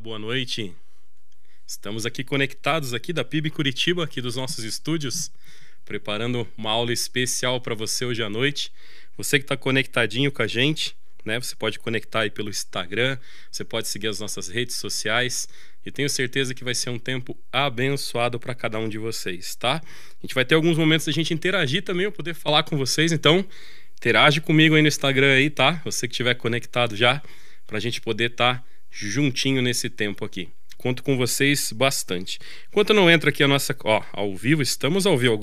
boa noite. Estamos aqui conectados aqui da PIB Curitiba, aqui dos nossos estúdios, preparando uma aula especial para você hoje à noite. Você que está conectadinho com a gente, né? Você pode conectar aí pelo Instagram, você pode seguir as nossas redes sociais e tenho certeza que vai ser um tempo abençoado para cada um de vocês, tá? A gente vai ter alguns momentos da gente interagir também, eu poder falar com vocês, então interage comigo aí no Instagram aí, tá? Você que estiver conectado já, para a gente poder estar juntinho nesse tempo aqui. Conto com vocês bastante. Enquanto não entra aqui a nossa... Ó, ao vivo, estamos ao vivo.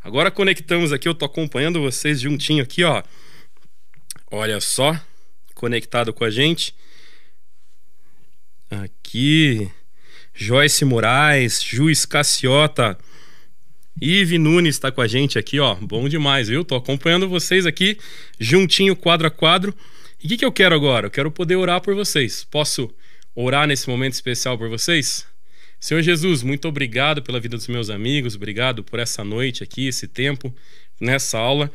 Agora conectamos aqui, eu tô acompanhando vocês juntinho aqui, ó. Olha só, conectado com a gente. Aqui, Joyce Moraes, Juiz Cassiota, Ive Nunes está com a gente aqui, ó. Bom demais, viu? Tô acompanhando vocês aqui, juntinho, quadro a quadro. E o que eu quero agora? Eu quero poder orar por vocês. Posso orar nesse momento especial por vocês? Senhor Jesus, muito obrigado pela vida dos meus amigos, obrigado por essa noite aqui, esse tempo, nessa aula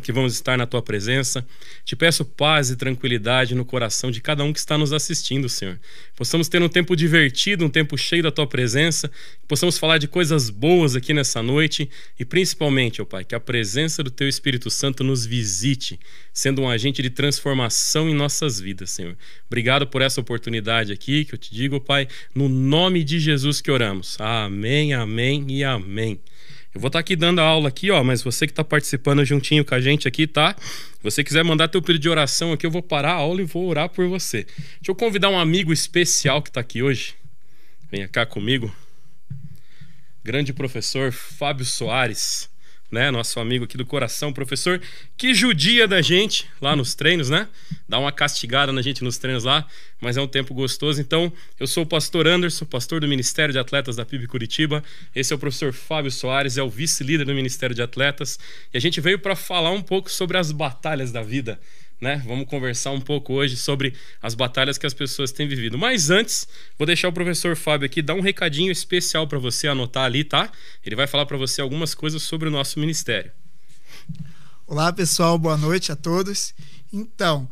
que vamos estar na Tua presença. Te peço paz e tranquilidade no coração de cada um que está nos assistindo, Senhor. Possamos ter um tempo divertido, um tempo cheio da Tua presença, possamos falar de coisas boas aqui nessa noite e principalmente, ó Pai, que a presença do Teu Espírito Santo nos visite, sendo um agente de transformação em nossas vidas, Senhor. Obrigado por essa oportunidade aqui, que eu te digo, Pai, no nome de Jesus que oramos. Amém, amém e amém. Eu vou estar aqui dando a aula aqui, ó, mas você que está participando juntinho com a gente aqui, tá? Se você quiser mandar teu pedido de oração aqui, eu vou parar a aula e vou orar por você. Deixa eu convidar um amigo especial que está aqui hoje. Venha cá comigo. Grande professor Fábio Soares, né? Nosso amigo aqui do coração, professor que judia da gente lá nos treinos, né? Dá uma castigada na gente nos treinos lá, mas é um tempo gostoso. Então, eu sou o pastor Anderson, pastor do Ministério de Atletas da PIB Curitiba. Esse é o professor Fábio Soares, é o vice-líder do Ministério de Atletas. E a gente veio para falar um pouco sobre as batalhas da vida, né? Vamos conversar um pouco hoje sobre as batalhas que as pessoas têm vivido. Mas antes, vou deixar o professor Fábio aqui dar um recadinho especial para você anotar ali, tá? Ele vai falar para você algumas coisas sobre o nosso ministério. Olá, pessoal. Boa noite a todos. Então,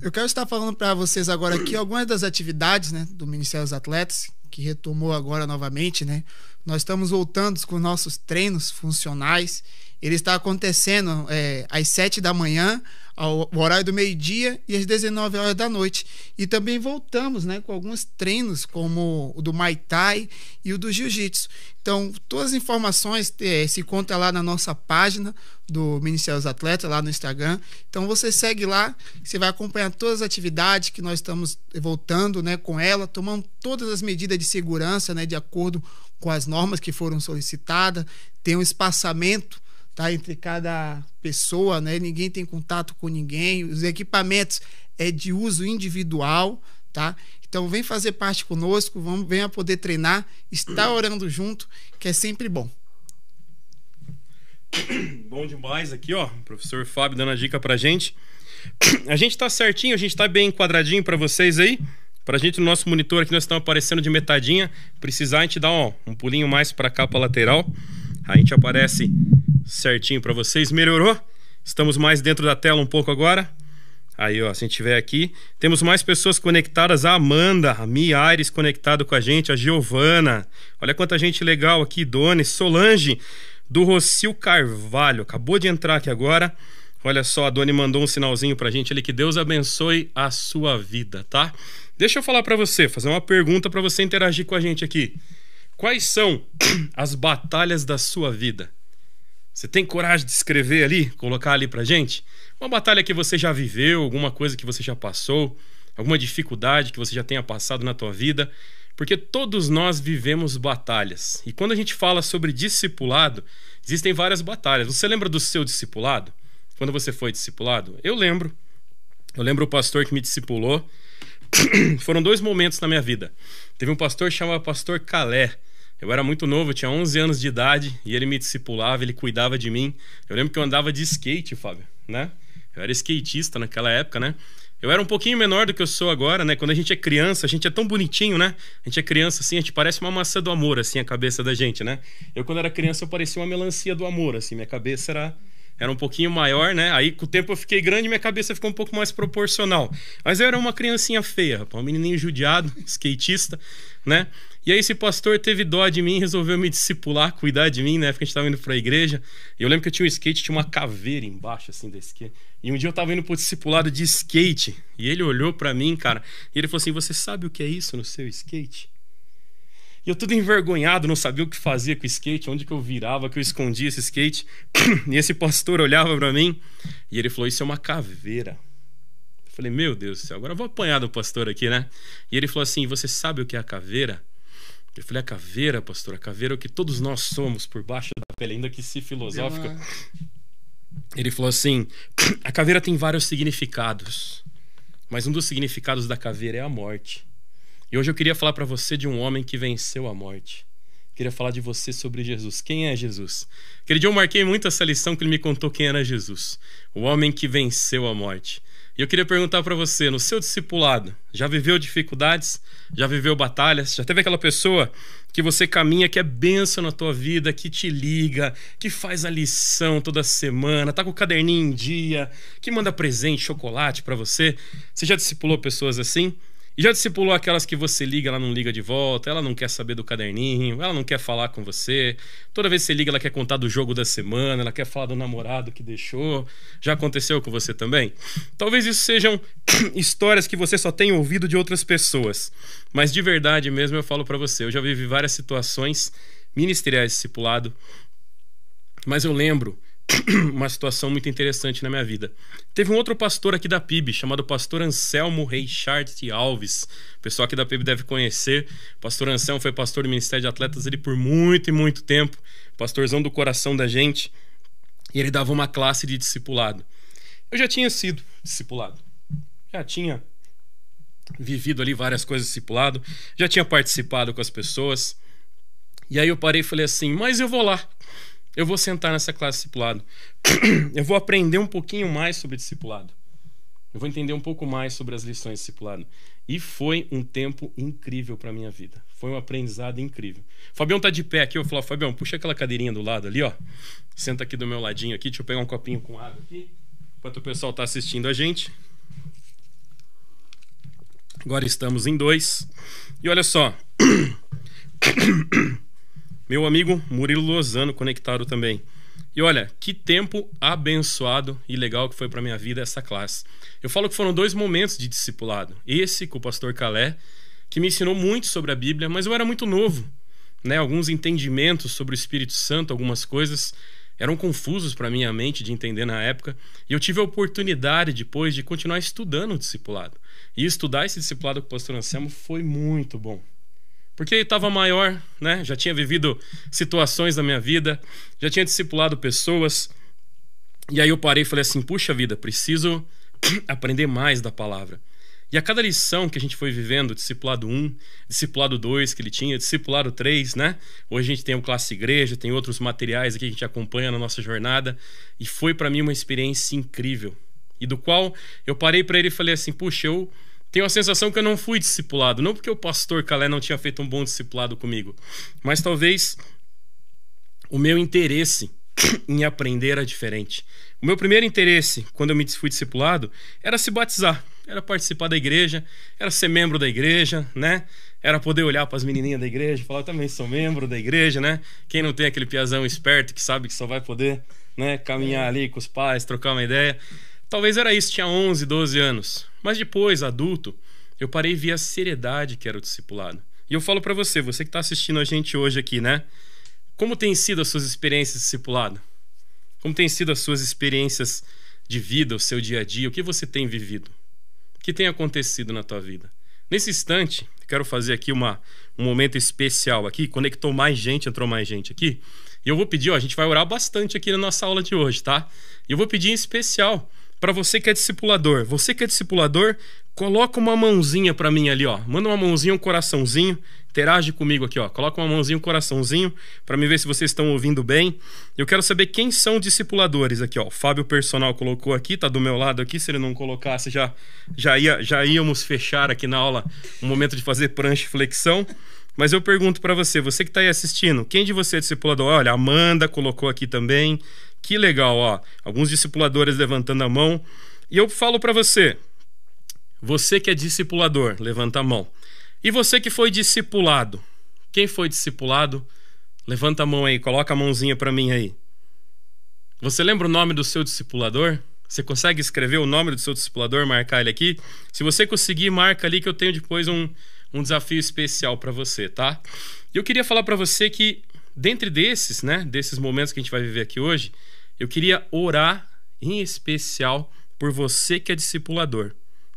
eu quero estar falando para vocês agora aqui algumas das atividades, né, do Ministério dos Atletas, que retomou agora novamente, né? Nós estamos voltando com nossos treinos funcionais. Ele está acontecendo às 7 da manhã, ao horário do meio-dia e às 19 horas da noite. E também voltamos, né, com alguns treinos, como o do Muay Thai e o do Jiu-Jitsu. Então, todas as informações se encontram lá na nossa página do Ministério dos Atletas, lá no Instagram. Então, você segue lá, você vai acompanhar todas as atividades que nós estamos voltando, né, com ela, tomando todas as medidas de segurança, né, de acordo com as normas que foram solicitadas. Tem um espaçamento, tá, entre cada pessoa, né? Ninguém tem contato com ninguém. Os equipamentos é de uso individual, tá? Então vem fazer parte conosco, venha poder treinar, estar orando junto, que é sempre bom. Bom demais aqui, ó, o professor Fábio dando a dica pra gente. A gente tá certinho, a gente tá bem enquadradinho pra vocês aí. Pra gente, no nosso monitor aqui, nós estamos aparecendo de metadinha. Precisar, a gente dá um pulinho mais pra cá, pra lateral. A gente aparece certinho para vocês. Melhorou? Estamos mais dentro da tela um pouco agora. Aí, ó, se a gente tiver aqui, temos mais pessoas conectadas. A Amanda, a Mia Aires conectado com a gente, a Giovana. Olha quanta gente legal aqui. Doni, Solange, do Rocio Carvalho. Acabou de entrar aqui agora. Olha só, a Doni mandou um sinalzinho pra gente ali. Que Deus abençoe a sua vida, tá? Deixa eu falar para você, fazer uma pergunta para você interagir com a gente aqui. Quais são as batalhas da sua vida? Você tem coragem de escrever ali, colocar ali pra gente? Uma batalha que você já viveu, alguma coisa que você já passou, alguma dificuldade que você já tenha passado na tua vida, porque todos nós vivemos batalhas. E quando a gente fala sobre discipulado, existem várias batalhas. Você lembra do seu discipulado? Quando você foi discipulado? Eu lembro. Eu lembro o pastor que me discipulou. Foram 2 momentos na minha vida. Teve um pastor que chamava Pastor Calé. Eu era muito novo, eu tinha 11 anos de idade e ele me discipulava, ele cuidava de mim. Eu lembro que eu andava de skate, Fábio, né? Eu era skatista naquela época, né? Eu era um pouquinho menor do que eu sou agora, né? Quando a gente é criança, a gente é tão bonitinho, né? A gente é criança assim, a gente parece uma maçã do amor, assim, a cabeça da gente, né? Eu, quando era criança, eu parecia uma melancia do amor, assim, minha cabeça era um pouquinho maior, né? Aí com o tempo eu fiquei grande e minha cabeça ficou um pouco mais proporcional. Mas eu era uma criancinha feia, rapaz, um menininho judiado, skatista, né? E aí esse pastor teve dó de mim, resolveu me discipular, cuidar de mim, né? Porque a gente tava indo pra igreja. E eu lembro que eu tinha um skate, tinha uma caveira embaixo, assim, da skate. E um dia eu tava indo pro discipulado de skate. E ele olhou pra mim, cara, e ele falou assim: você sabe o que é isso no seu skate? E eu tudo envergonhado, não sabia o que fazia com o skate, onde que eu virava, que eu escondia esse skate. E esse pastor olhava pra mim e ele falou: isso é uma caveira. Eu falei: meu Deus do céu, agora eu vou apanhar do pastor aqui, né? E ele falou assim: você sabe o que é a caveira? Eu falei: a caveira, pastor, a caveira é o que todos nós somos por baixo da pele, ainda que se filosófica. Ele falou assim: a caveira tem vários significados, mas um dos significados da caveira é a morte. E hoje eu queria falar para você de um homem que venceu a morte. Queria falar de você sobre Jesus. Quem é Jesus? Aquele dia eu marquei muito essa lição que ele me contou quem era Jesus. O homem que venceu a morte. E eu queria perguntar para você, no seu discipulado, já viveu dificuldades? Já viveu batalhas? Já teve aquela pessoa que você caminha, que é bênção na tua vida, que te liga, que faz a lição toda semana, tá com o caderninho em dia, que manda presente, chocolate para você? Você já discipulou pessoas assim? E já discipulou aquelas que você liga, ela não liga de volta, ela não quer saber do caderninho, ela não quer falar com você. Toda vez que você liga, ela quer contar do jogo da semana, ela quer falar do namorado que deixou. Já aconteceu com você também? Talvez isso sejam histórias que você só tenha ouvido de outras pessoas. Mas de verdade mesmo eu falo pra você, eu já vivi várias situações ministeriais de discipulado, mas eu lembro uma situação muito interessante na minha vida. Teve um outro pastor aqui da PIB, chamado pastor Anselmo Reichard Alves. O pessoal aqui da PIB deve conhecer. Pastor Anselmo foi pastor do Ministério de Atletas ele por muito e muito tempo. Pastorzão do coração da gente. E ele dava uma classe de discipulado. Eu já tinha sido discipulado. Já tinha vivido ali várias coisas de discipulado. Já tinha participado com as pessoas. E aí eu parei e falei assim: mas eu vou lá. Eu vou sentar nessa classe de discipulado. Eu vou aprender um pouquinho mais sobre discipulado. Eu vou entender um pouco mais sobre as lições de discipulado. E foi um tempo incrível para minha vida. Foi um aprendizado incrível. O Fabião tá de pé aqui. Eu vou falar: Fabião, puxa aquela cadeirinha do lado ali, ó. Senta aqui do meu ladinho aqui. Deixa eu pegar um copinho com água aqui, enquanto o pessoal tá assistindo a gente. Agora estamos em 2. E olha só. Meu amigo Murilo Lozano conectado também. E olha, que tempo abençoado e legal que foi para minha vida essa classe. Eu falo que foram 2 momentos de discipulado. Esse com o pastor Calé, que me ensinou muito sobre a Bíblia, mas eu era muito novo, né? Alguns entendimentos sobre o Espírito Santo, algumas coisas eram confusos para minha mente de entender na época. E eu tive a oportunidade depois de continuar estudando o discipulado. E estudar esse discipulado com o pastor Anselmo foi muito bom. Porque ele estava maior, né? Já tinha vivido situações da minha vida, já tinha discipulado pessoas. E aí eu parei e falei assim: puxa vida, preciso aprender mais da palavra. E a cada lição que a gente foi vivendo, discipulado 1, discipulado 2 que ele tinha, discipulado 3, né? Hoje a gente tem o Classe Igreja, tem outros materiais aqui que a gente acompanha na nossa jornada. E foi para mim uma experiência incrível. E do qual eu parei para ele e falei assim: puxa, eu tenho a sensação que eu não fui discipulado. Não porque o pastor Calé não tinha feito um bom discipulado comigo, mas talvez o meu interesse em aprender era diferente. O meu primeiro interesse, quando eu me fui discipulado, era se batizar, era participar da igreja, era ser membro da igreja, né? Era poder olhar para as menininhas da igreja e falar: eu também sou membro da igreja, né? Quem não tem aquele piazão esperto que sabe que só vai poder, né, caminhar ali com os pais, trocar uma ideia. Talvez era isso, tinha 11, 12 anos. Mas depois, adulto, eu parei e vi a seriedade que era o discipulado. E eu falo pra você que tá assistindo a gente hoje aqui, né? Como tem sido as suas experiências de discipulado? Como tem sido as suas experiências de vida, o seu dia a dia? O que você tem vivido? O que tem acontecido na tua vida? Nesse instante, quero fazer aqui um momento especial aqui. Conectou mais gente, entrou mais gente aqui. E eu vou pedir, a gente vai orar bastante aqui na nossa aula de hoje, tá? E eu vou pedir em especial para você que é discipulador. Você que é discipulador, coloca uma mãozinha para mim ali, ó. Manda uma mãozinha, um coraçãozinho. Interage comigo aqui, ó. Coloca uma mãozinha, um coraçãozinho, para me ver se vocês estão ouvindo bem. Eu quero saber quem são discipuladores aqui, ó. O Fábio Personal colocou aqui, tá do meu lado aqui. Se ele não colocasse, já íamos fechar aqui na aula um momento de fazer prancha e flexão. Mas eu pergunto para você, você que está aí assistindo, quem de você é discipulador? Olha, a Amanda colocou aqui também. Que legal, ó. Alguns discipuladores levantando a mão. E eu falo para você, você que é discipulador, levanta a mão. E você que foi discipulado, quem foi discipulado? Levanta a mão aí, coloca a mãozinha para mim aí. Você lembra o nome do seu discipulador? Você consegue escrever o nome do seu discipulador, marcar ele aqui? Se você conseguir, marca ali que eu tenho depois um desafio especial para você, tá? E eu queria falar para você que, dentre desses, né, desses momentos que a gente vai viver aqui hoje, eu queria orar em especial por você que é discipulador,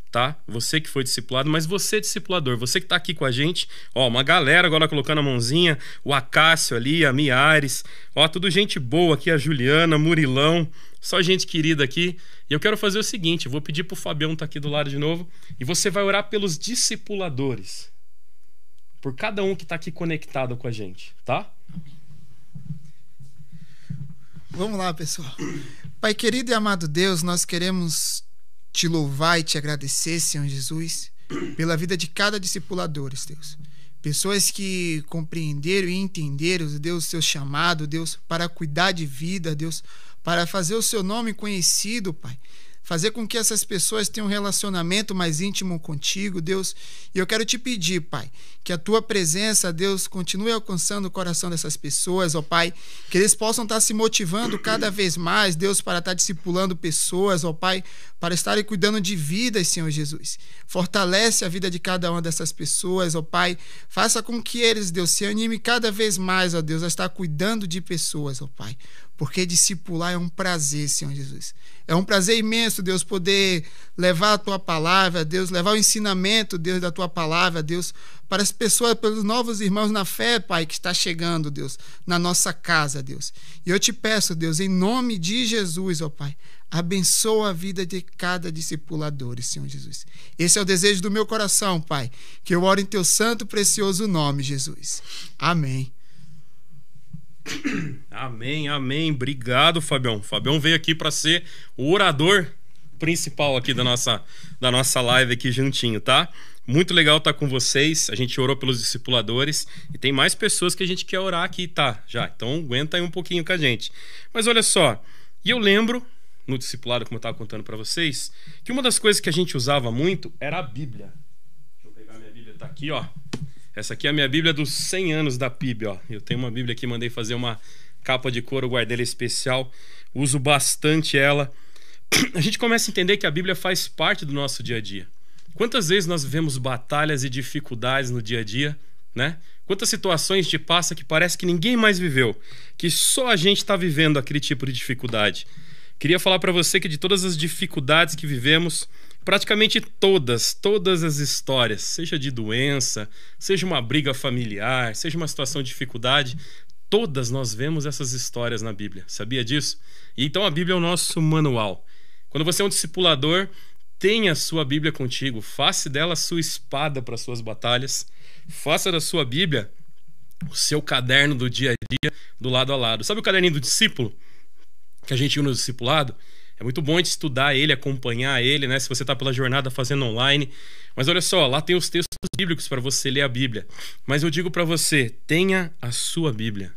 tá? Você que foi discipulado, mas você é discipulador, você que tá aqui com a gente, ó, uma galera agora colocando a mãozinha, o Acácio ali, a Miares, ó, tudo gente boa aqui, a Juliana, Murilão, só gente querida aqui. E eu quero fazer o seguinte, eu vou pedir pro Fabião tá aqui do lado de novo, e você vai orar pelos discipuladores, por cada um que tá aqui conectado com a gente, tá? Vamos lá, pessoal. Pai querido e amado Deus, nós queremos te louvar e te agradecer, Senhor Jesus, pela vida de cada discipulador, Deus. Pessoas que compreenderam e entenderam, Deus, o seu chamado, Deus, para cuidar de vida, Deus, para fazer o seu nome conhecido, Pai. Fazer com que essas pessoas tenham um relacionamento mais íntimo contigo, Deus. E eu quero te pedir, Pai, que a tua presença, Deus, continue alcançando o coração dessas pessoas, ó Pai, que eles possam estar se motivando cada vez mais, Deus, para estar discipulando pessoas, ó Pai, para estarem cuidando de vidas, Senhor Jesus. Fortalece a vida de cada uma dessas pessoas, ó Pai. Faça com que eles, Deus, se animem cada vez mais, ó Deus, a estar cuidando de pessoas, ó Pai. Porque discipular é um prazer, Senhor Jesus. É um prazer imenso, Deus, poder levar a tua palavra, Deus, levar o ensinamento, Deus, da tua palavra, Deus, para as pessoas, pelos novos irmãos na fé, Pai, que está chegando, Deus, na nossa casa, Deus. E eu te peço, Deus, em nome de Jesus, ó Pai, abençoa a vida de cada discipulador, Senhor Jesus. Esse é o desejo do meu coração, Pai, que eu oro em teu santo e precioso nome, Jesus. Amém. Amém, amém. Obrigado, Fabião. Fabião veio aqui para ser o orador principal aqui da nossa live aqui juntinho, tá? Muito legal estar com vocês. A gente orou pelos discipuladores e tem mais pessoas que a gente quer orar aqui, tá? Já. Então aguenta aí um pouquinho com a gente. Mas olha só, e eu lembro no discipulado, como eu estava contando para vocês, que uma das coisas que a gente usava muito era a Bíblia. Deixa eu pegar minha Bíblia, tá aqui, ó. Essa aqui é a minha Bíblia dos 100 anos da PIB, ó. Eu tenho uma Bíblia aqui, mandei fazer uma capa de couro, guardei ela especial, uso bastante ela. A gente começa a entender que a Bíblia faz parte do nosso dia a dia. Quantas vezes nós vivemos batalhas e dificuldades no dia a dia, né? Quantas situações te passa que parece que ninguém mais viveu, que só a gente está vivendo aquele tipo de dificuldade. Queria falar para você que de todas as dificuldades que vivemos, praticamente todas as histórias, seja de doença, seja uma briga familiar, seja uma situação de dificuldade, todas nós vemos essas histórias na Bíblia. Sabia disso? E então a Bíblia é o nosso manual. Quando você é um discipulador, tenha a sua Bíblia contigo, faça dela a sua espada para as suas batalhas, faça da sua Bíblia o seu caderno do dia a dia, do lado a lado. Sabe o caderninho do discípulo que a gente usa no discipulado? É muito bom a gente estudar ele, acompanhar ele, né? Se você está pela jornada fazendo online. Mas olha só, lá tem os textos bíblicos para você ler a Bíblia. Mas eu digo para você, tenha a sua Bíblia.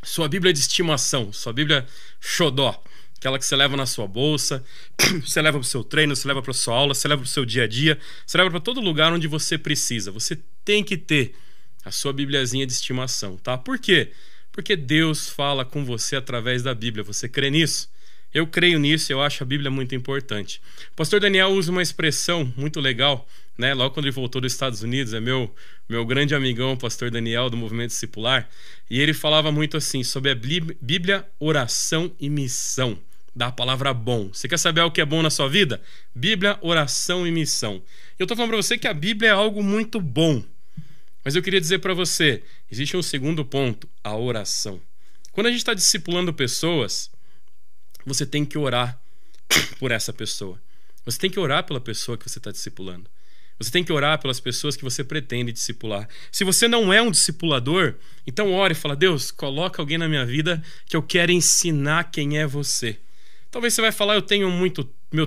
Sua Bíblia de estimação, sua Bíblia xodó. Aquela que você leva na sua bolsa, você leva para o seu treino, você leva para a sua aula, você leva para o seu dia a dia, você leva para todo lugar onde você precisa. Você tem que ter a sua Bibliazinha de estimação, tá? Por quê? Porque Deus fala com você através da Bíblia. Você crê nisso? Eu creio nisso e eu acho a Bíblia muito importante. O pastor Daniel usa uma expressão muito legal, né? Logo quando ele voltou dos Estados Unidos, é meu grande amigão, o pastor Daniel, do Movimento Discipular, e ele falava muito assim, sobre a Bíblia, oração e missão, da palavra bom. Você quer saber o que é bom na sua vida? Bíblia, oração e missão. Eu estou falando para você que a Bíblia é algo muito bom, mas eu queria dizer para você, existe um segundo ponto, a oração. Quando a gente está discipulando pessoas, você tem que orar por essa pessoa. Você tem que orar pela pessoa que você está discipulando. Você tem que orar pelas pessoas que você pretende discipular. Se você não é um discipulador, então ore e fala, Deus, coloca alguém na minha vida que eu quero ensinar quem é você. Talvez você vai falar, meu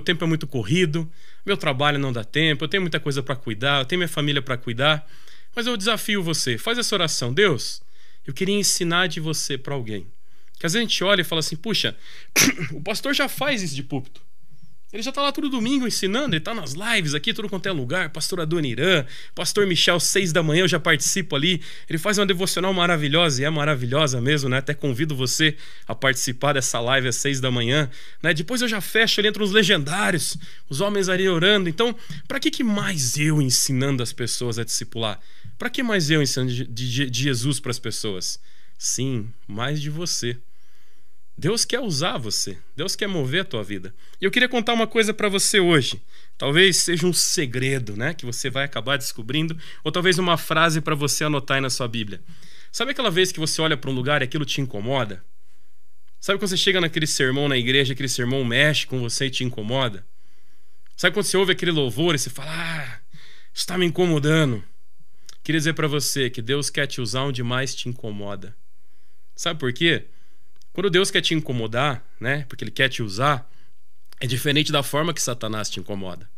tempo é muito corrido, meu trabalho não dá tempo, eu tenho muita coisa para cuidar, eu tenho minha família para cuidar. Mas eu desafio você, faz essa oração. Deus, eu queria ensinar de você para alguém. Que às vezes a gente olha e fala assim, puxa, o pastor já faz isso de púlpito. Ele já está lá todo domingo ensinando, ele está nas lives aqui, tudo quanto é lugar. Pastor Adoniran, pastor Michel, 6 da manhã, eu já participo ali. Ele faz uma devocional maravilhosa, e é maravilhosa mesmo, né? Até convido você a participar dessa live às 6 da manhã, né? Depois eu já fecho ali entre os legendários, os homens ali orando. Então, para que mais eu ensinando as pessoas a discipular? Para que mais eu ensinando de Jesus para as pessoas? Sim, mais de você. Deus quer usar você, Deus quer mover a tua vida. E eu queria contar uma coisa para você hoje. Talvez seja um segredo, né, que você vai acabar descobrindo, ou talvez uma frase para você anotar aí na sua Bíblia. Sabe aquela vez que você olha para um lugar e aquilo te incomoda? Sabe quando você chega naquele sermão na igreja, aquele sermão mexe com você e te incomoda? Sabe quando você ouve aquele louvor e você fala, isso está me incomodando? Queria dizer para você que Deus quer te usar onde mais te incomoda. Sabe por quê? Quando Deus quer te incomodar, né, porque Ele quer te usar, é diferente da forma que Satanás te incomoda.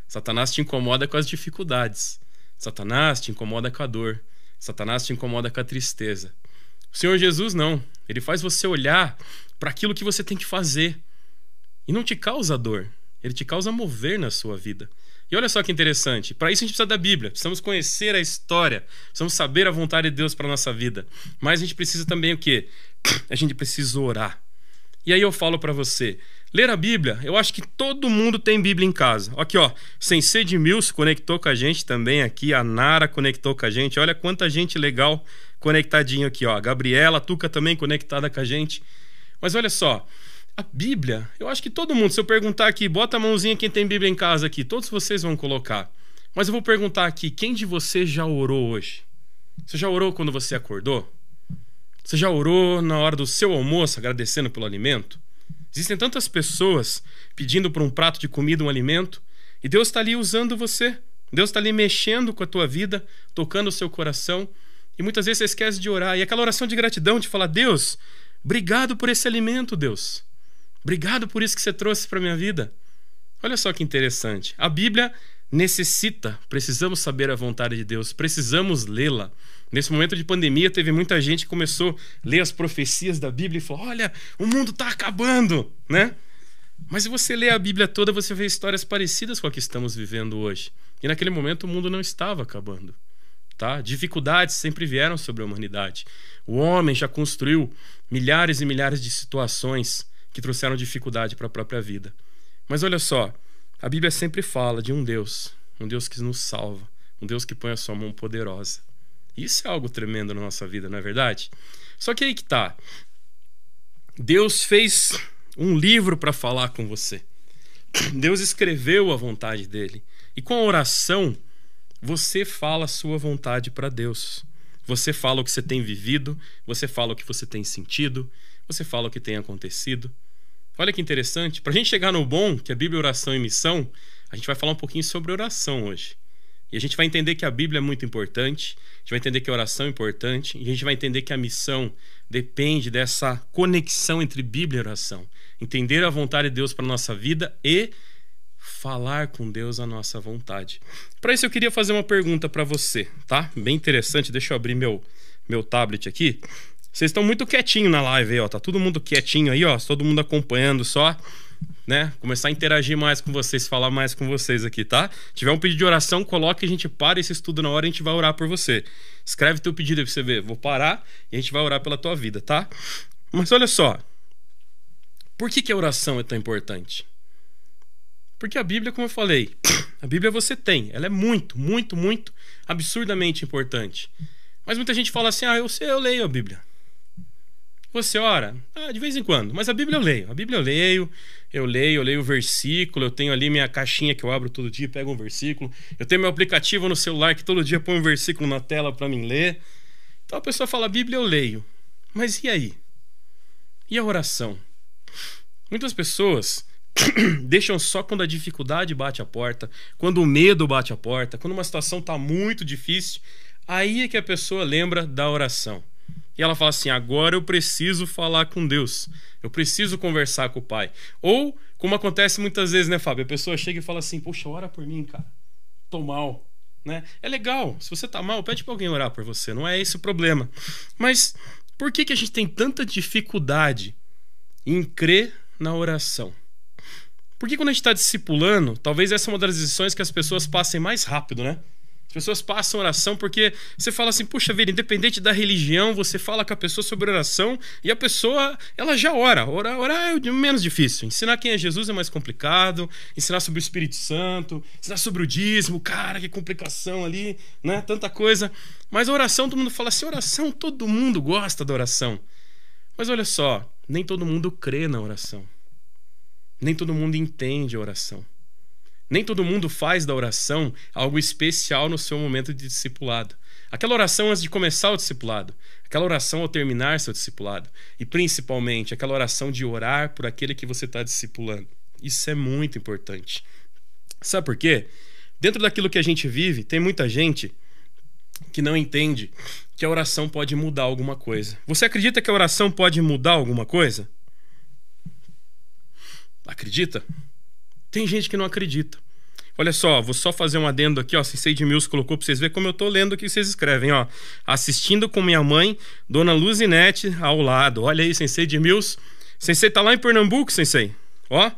Satanás te incomoda com as dificuldades. Satanás te incomoda com a dor. Satanás te incomoda com a tristeza. O Senhor Jesus não. Ele faz você olhar para aquilo que você tem que fazer. E não te causa dor. Ele te causa mover na sua vida. E olha só que interessante. Para isso a gente precisa da Bíblia. Precisamos conhecer a história. Precisamos saber a vontade de Deus para a nossa vida. Mas a gente precisa também o quê? A gente precisa orar. E aí eu falo para você, ler a Bíblia, eu acho que todo mundo tem Bíblia em casa. Aqui, ó, Sensei de Mil se conectou com a gente também aqui, a Nara conectou com a gente. Olha quanta gente legal conectadinho aqui, ó. A Gabriela, a Tuca também conectada com a gente. Mas olha só, a Bíblia, eu acho que todo mundo, se eu perguntar aqui, bota a mãozinha quem tem Bíblia em casa aqui, todos vocês vão colocar. Mas eu vou perguntar aqui, quem de vocês já orou hoje? Você já orou quando você acordou? Você já orou na hora do seu almoço, agradecendo pelo alimento? Existem tantas pessoas pedindo por um prato de comida, um alimento, e Deus está ali usando você. Deus está ali mexendo com a tua vida, tocando o seu coração, e muitas vezes você esquece de orar. E aquela oração de gratidão, de falar, Deus, obrigado por esse alimento, Deus. Obrigado por isso que você trouxe para a minha vida. Olha só que interessante. A Bíblia precisamos saber a vontade de Deus, precisamos lê-la. Nesse momento de pandemia, teve muita gente que começou a ler as profecias da Bíblia e falou, olha, o mundo está acabando, né? Mas se você ler a Bíblia toda, você vê histórias parecidas com a que estamos vivendo hoje. E naquele momento o mundo não estava acabando, tá? Dificuldades sempre vieram sobre a humanidade. O homem já construiu milhares e milhares de situações que trouxeram dificuldade para a própria vida. Mas olha só, a Bíblia sempre fala de um Deus que nos salva, um Deus que põe a sua mão poderosa. Isso é algo tremendo na nossa vida, não é verdade? Só que aí que tá. Deus fez um livro para falar com você. Deus escreveu a vontade dele. E com a oração, você fala a sua vontade para Deus. Você fala o que você tem vivido, você fala o que você tem sentido, você fala o que tem acontecido. Olha que interessante. Para a gente chegar no bom, que é Bíblia, oração e missão, a gente vai falar um pouquinho sobre oração hoje. E a gente vai entender que a Bíblia é muito importante, a gente vai entender que a oração é importante, e a gente vai entender que a missão depende dessa conexão entre Bíblia e oração. Entender a vontade de Deus para a nossa vida e falar com Deus a nossa vontade. Para isso eu queria fazer uma pergunta para você, tá? Bem interessante, deixa eu abrir meu tablet aqui. Vocês estão muito quietinhos na live aí, ó. Tá todo mundo quietinho aí, ó. Todo mundo acompanhando só, né? Começar a interagir mais com vocês, falar mais com vocês aqui, tá? Se tiver um pedido de oração, coloque, a gente para esse estudo na hora e a gente vai orar por você. Escreve teu pedido aí pra você ver. Vou parar e a gente vai orar pela tua vida, tá? Mas olha só. Por que a oração é tão importante? Porque a Bíblia, como eu falei, a Bíblia você tem. Ela é muito, muito, muito absurdamente importante. Mas muita gente fala assim, eu leio a Bíblia. Você ora? De vez em quando. Mas a Bíblia eu leio. A Bíblia eu leio o versículo. Eu tenho ali minha caixinha que eu abro todo dia, pego um versículo. Eu tenho meu aplicativo no celular que todo dia põe um versículo na tela para mim ler. Então a pessoa fala, a Bíblia eu leio. Mas e aí? E a oração? Muitas pessoas deixam só quando a dificuldade bate a porta, quando o medo bate a porta, quando uma situação está muito difícil. Aí é que a pessoa lembra da oração. E ela fala assim, agora eu preciso falar com Deus. Eu preciso conversar com o Pai. Ou, como acontece muitas vezes, né, Fábio? A pessoa chega e fala assim, poxa, ora por mim, cara. Tô mal, né? É legal. Se você tá mal, pede para alguém orar por você. Não é esse o problema. Mas por que a gente tem tanta dificuldade em crer na oração? Porque quando a gente está discipulando, talvez essa é uma das decisões que as pessoas passem mais rápido, né? As pessoas passam oração porque você fala assim, puxa vida, independente da religião, você fala com a pessoa sobre oração e a pessoa, ela já ora. Orar é o menos difícil. Ensinar quem é Jesus é mais complicado, ensinar sobre o Espírito Santo, ensinar sobre o dízimo, cara, que complicação ali, né? Tanta coisa. Mas a oração, todo mundo fala assim, oração, todo mundo gosta da oração. Mas olha só, nem todo mundo crê na oração. Nem todo mundo entende a oração. Nem todo mundo faz da oração algo especial no seu momento de discipulado. Aquela oração antes de começar o discipulado. Aquela oração ao terminar seu discipulado. E principalmente aquela oração de orar por aquele que você está discipulando. Isso é muito importante. Sabe por quê? Dentro daquilo que a gente vive, tem muita gente que não entende que a oração pode mudar alguma coisa. Você acredita que a oração pode mudar alguma coisa? Acredita? Tem gente que não acredita. Olha só, vou só fazer um adendo aqui, ó. Sensei de Mills colocou pra vocês verem como eu tô lendo o que vocês escrevem, ó. Assistindo com minha mãe, Dona Luzinete, ao lado. Olha aí, Sensei de Mills. Sensei tá lá em Pernambuco, Sensei. Ó,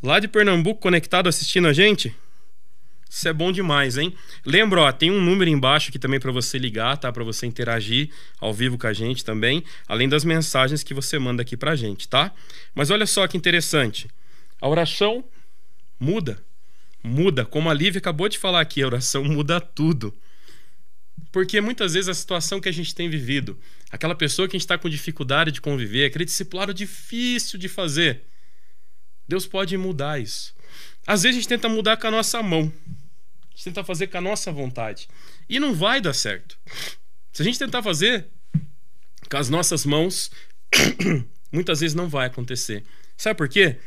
lá de Pernambuco, conectado, assistindo a gente. Isso é bom demais, hein? Lembra, ó, tem um número embaixo aqui também pra você ligar, tá? Pra você interagir ao vivo com a gente também. Além das mensagens que você manda aqui pra gente, tá? Mas olha só que interessante. A oração muda. Muda. Como a Lívia acabou de falar aqui, a oração muda tudo. Porque muitas vezes a situação que a gente tem vivido, aquela pessoa que a gente está com dificuldade de conviver, aquele discipulado difícil de fazer, Deus pode mudar isso. Às vezes a gente tenta mudar com a nossa mão. A gente tenta fazer com a nossa vontade. E não vai dar certo. Se a gente tentar fazer com as nossas mãos, muitas vezes não vai acontecer. Sabe por quê?